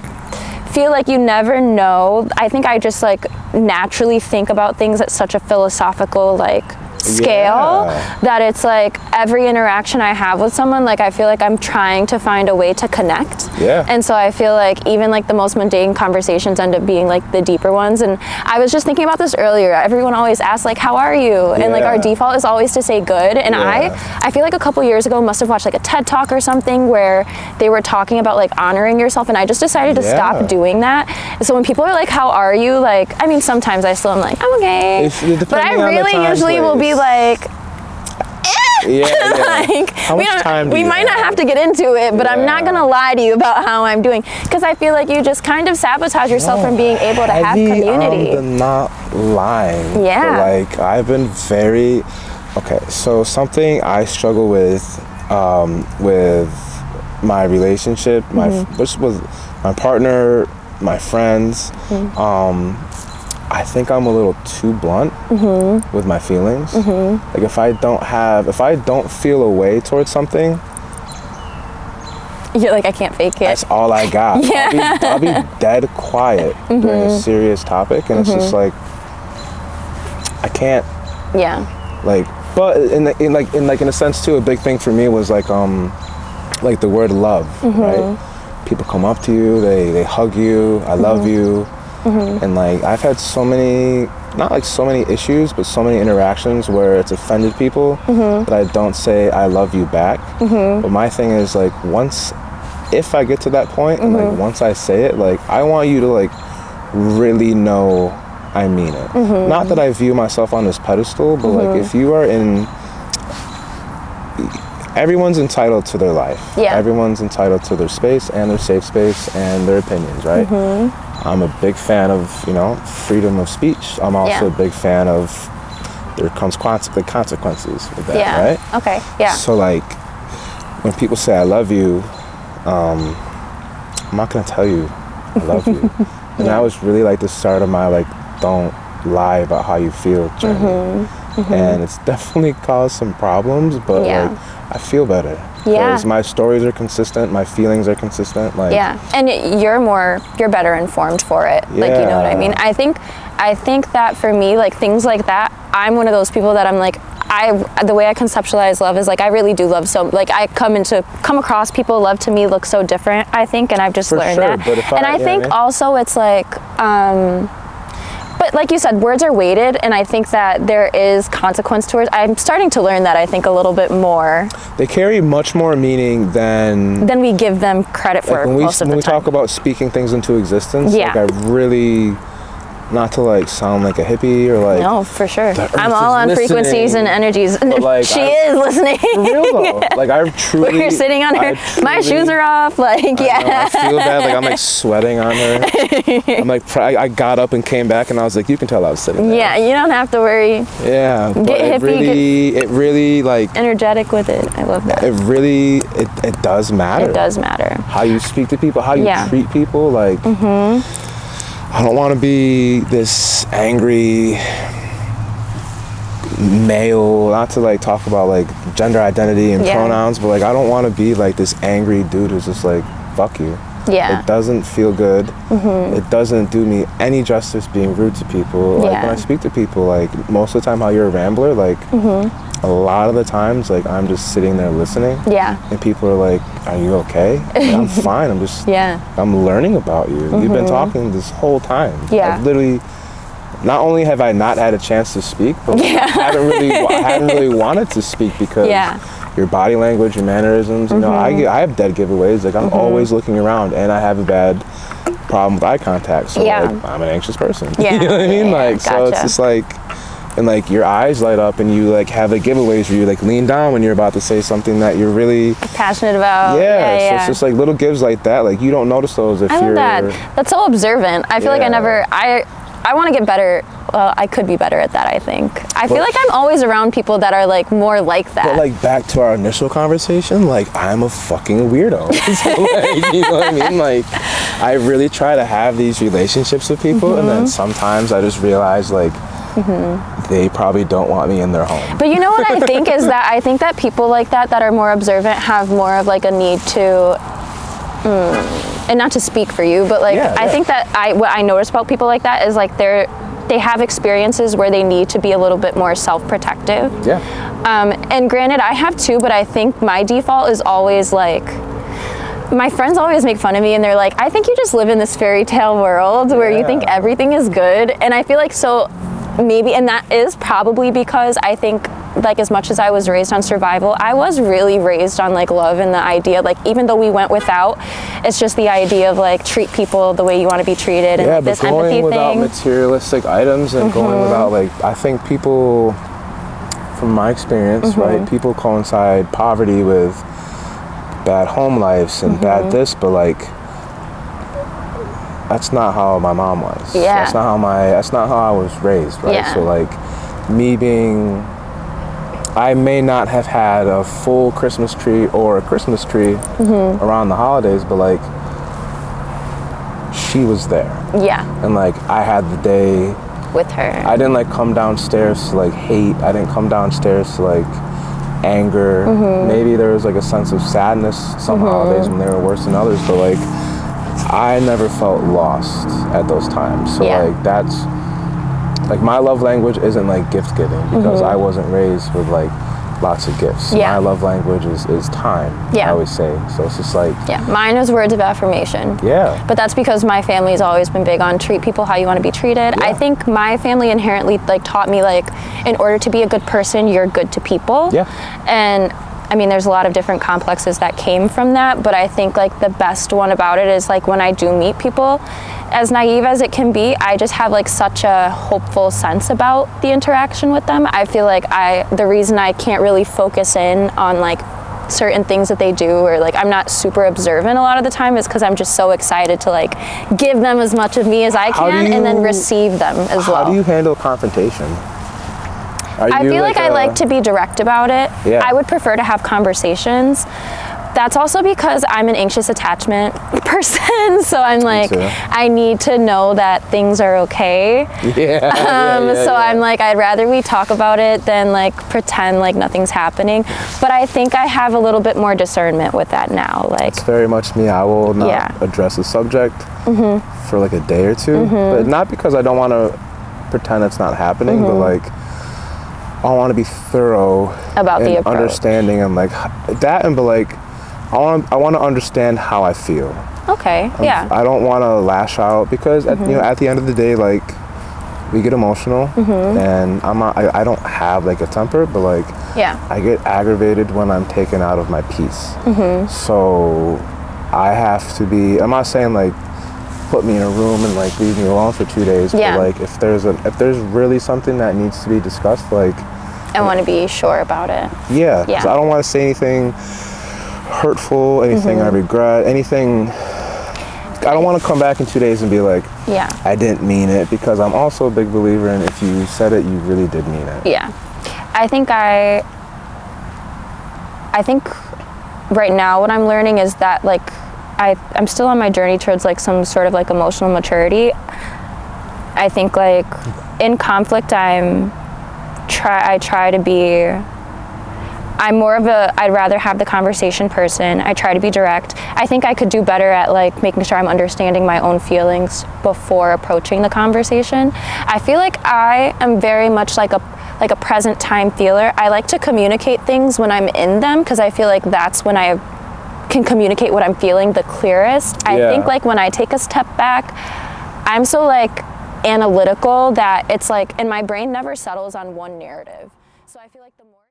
[SPEAKER 2] feel like you never know. I think I just like naturally think about things at such a philosophical like scale that it's like every interaction I have with someone, like I feel like I'm trying to find a way to connect. And so I feel like even like the most mundane conversations end up being like the deeper ones. And I was just thinking about this earlier. Everyone always asks like, how are you? And like our default is always to say good. And I feel like a couple years ago must have watched like a TED Talk or something where they were talking about like honoring yourself, and I just decided to stop doing that. So when people are like, how are you? Like, I mean, sometimes I still am like, I'm okay. But I really usually will be like, like,
[SPEAKER 1] how much time do
[SPEAKER 2] we might not have to get into it, but I'm not gonna lie to you about how I'm doing, because I feel like you just kind of sabotage yourself from being able to have community.
[SPEAKER 1] Not lying. But like I've been very so something I struggle with my relationship, which was my partner, my friends. I think I'm a little too blunt with my feelings. Like if I don't feel a way towards something,
[SPEAKER 2] you're like, I can't fake it.
[SPEAKER 1] That's all I got. I'll be dead quiet during a serious topic, and it's just like I can't. Like, but in a sense too, a big thing for me was like the word love, right? People come up to you, they hug you, I love you. And like I've had so many, not like so many issues, but so many interactions where it's offended people that I don't say I love you back. But my thing is like if I get to that point and like once I say it, like I want you to like really know I mean it. Not that I view myself on this pedestal, but like if you are everyone's entitled to their life. Everyone's entitled to their space and their safe space and their opinions, right? I'm a big fan of, freedom of speech. I'm also a big fan of there comes consequences with that, right?
[SPEAKER 2] Okay,
[SPEAKER 1] So like when people say I love you, I'm not gonna tell you I love you. And that was really like the start of my like don't lie about how you feel journey. And it's definitely caused some problems, but like I feel better. Because my stories are consistent, my feelings are consistent. Like
[SPEAKER 2] and you're better informed for it. Like, you know what I mean? I think that for me, like things like that, I'm one of those people that I'm like, the way I conceptualize love is like I really do love, so like I come across people, love to me looks so different, I think, and I've just learned that. And I think also it's like but like you said, words are weighted, and I think that there is consequence to words. I'm starting to learn that, I think, a little bit more.
[SPEAKER 1] They carry much more meaning than
[SPEAKER 2] we give them credit for most of the time.
[SPEAKER 1] When we talk about speaking things into existence, like I really not to like sound like a hippie or like.
[SPEAKER 2] No, for sure. I'm all on frequencies and energies. Like, she is listening.
[SPEAKER 1] For real though. Like I truly.
[SPEAKER 2] We're sitting on her. My shoes are off. Like
[SPEAKER 1] I feel bad. Like I'm like sweating on her. I'm like I got up and came back and I was like, you can tell I was sitting there.
[SPEAKER 2] Yeah, you don't have to worry.
[SPEAKER 1] Yeah.
[SPEAKER 2] Get hippie.
[SPEAKER 1] It really like.
[SPEAKER 2] Energetic with it. I love that.
[SPEAKER 1] It really it does matter.
[SPEAKER 2] It does matter.
[SPEAKER 1] How you speak to people, how you treat people, like. I don't want to be this angry male, not to like talk about like gender identity and pronouns, but like I don't want to be like this angry dude who's just like, fuck you.
[SPEAKER 2] Yeah.
[SPEAKER 1] It doesn't feel good. It doesn't do me any justice being rude to people. Like when I speak to people, like most of the time how you're a rambler, like a lot of the times like I'm just sitting there listening. Yeah. And people are like, are you okay? Like, I'm fine. I'm just I'm learning about you. You've been talking this whole time. Yeah. I've literally not only have I not had a chance to speak, but I haven't really wanted to speak because your body language, your mannerisms, you know, I have dead giveaways. Like I'm always looking around and I have a bad problem with eye contact. So like, I'm an anxious person. Yeah. You know what I mean? Like so it's just like and like your eyes light up and you like have the giveaways where you like lean down when you're about to say something that you're really
[SPEAKER 2] passionate about.
[SPEAKER 1] Yeah. So it's just like little gives like that. Like you don't notice those if you're
[SPEAKER 2] That's so observant. I feel like I want to get better. Well, I could be better at that, I think. I feel like I'm always around people that are like more like that.
[SPEAKER 1] But like back to our initial conversation, like I'm a fucking weirdo. So, like, you know what I mean? Like I really try to have these relationships with people and then sometimes I just realize like they probably don't want me in their home.
[SPEAKER 2] But you know what I think is that I think that people like that are more observant have more of like a need to and not to speak for you, but like I think that what I notice about people like that is like they have experiences where they need to be a little bit more self-protective. Yeah. And granted, I have too, but I think my default is always like, my friends always make fun of me and they're like, I think you just live in this fairy tale world where you think everything is good. And I feel like so maybe, and that is probably because I think like as much as I was raised on survival, I was really raised on like love and the idea, like even though we went without, it's just the idea of like treat people the way you want to be treated and like, this empathy thing.
[SPEAKER 1] But going without materialistic items and going without like, I think people, from my experience, right, people coincide poverty with bad home lives and bad this, but like that's not how my mom was. Yeah. That's not how I was raised, right? Yeah. So like me being, I may not have had a full Christmas tree or a Christmas tree around the holidays, but like she was there. Yeah. And like I had the day
[SPEAKER 2] with her.
[SPEAKER 1] I didn't like come downstairs to like hate. I didn't come downstairs to like anger. Maybe there was like a sense of sadness some holidays when they were worse than others, but like I never felt lost at those times. So like that's like my love language isn't like gift giving because I wasn't raised with like lots of gifts. My love language is time. I always say. So it's just like
[SPEAKER 2] mine is words of affirmation. But that's because my family's always been big on treat people how you want to be treated. I think my family inherently like taught me like in order to be a good person, you're good to people. And I mean, there's a lot of different complexes that came from that, but I think like the best one about it is like when I do meet people, as naive as it can be, I just have like such a hopeful sense about the interaction with them. I feel like the reason I can't really focus in on like certain things that they do or like I'm not super observant a lot of the time is because I'm just so excited to like give them as much of me as I can and then receive them as well.
[SPEAKER 1] How do you handle confrontation?
[SPEAKER 2] I feel like I like to be direct about it. I would prefer to have conversations. That's also because I'm an anxious attachment person, so I'm like, I need to know that things are okay. So I'm like, I'd rather we talk about it than like pretend like nothing's happening. But I think I have a little bit more discernment with that now. Like,
[SPEAKER 1] it's very much me. I will not address the subject for like a day or two, but not because I don't want to pretend it's not happening, but like I want to be thorough
[SPEAKER 2] about the approach,
[SPEAKER 1] understanding and like that, and but like I want to understand how I feel.
[SPEAKER 2] Okay.
[SPEAKER 1] I don't want to lash out because at, you know, at the end of the day, like we get emotional, and I don't have like a temper, but like I get aggravated when I'm taken out of my peace. So I have to be. I'm not saying like put me in a room and like leave me alone for 2 days.
[SPEAKER 2] Yeah.
[SPEAKER 1] But like if there's really something that needs to be discussed, like
[SPEAKER 2] I want to be sure about it.
[SPEAKER 1] Yeah. Because I don't want to say anything hurtful, anything I regret, anything. I don't want to come back in 2 days and be like, I didn't mean it, because I'm also a big believer in if you said it, you really did mean it.
[SPEAKER 2] Yeah. I think right now what I'm learning is that like I'm still on my journey towards like some sort of like emotional maturity. I think like in conflict I try to be, I'm more of I'd rather have the conversation person. I try to be direct. I think I could do better at like making sure I'm understanding my own feelings before approaching the conversation. I feel like I am very much like a present time feeler. I like to communicate things when I'm in them, because I feel like that's when I can communicate what I'm feeling the clearest. I think like when I take a step back, I'm so like analytical that it's like, and my brain never settles on one narrative. So I feel like the more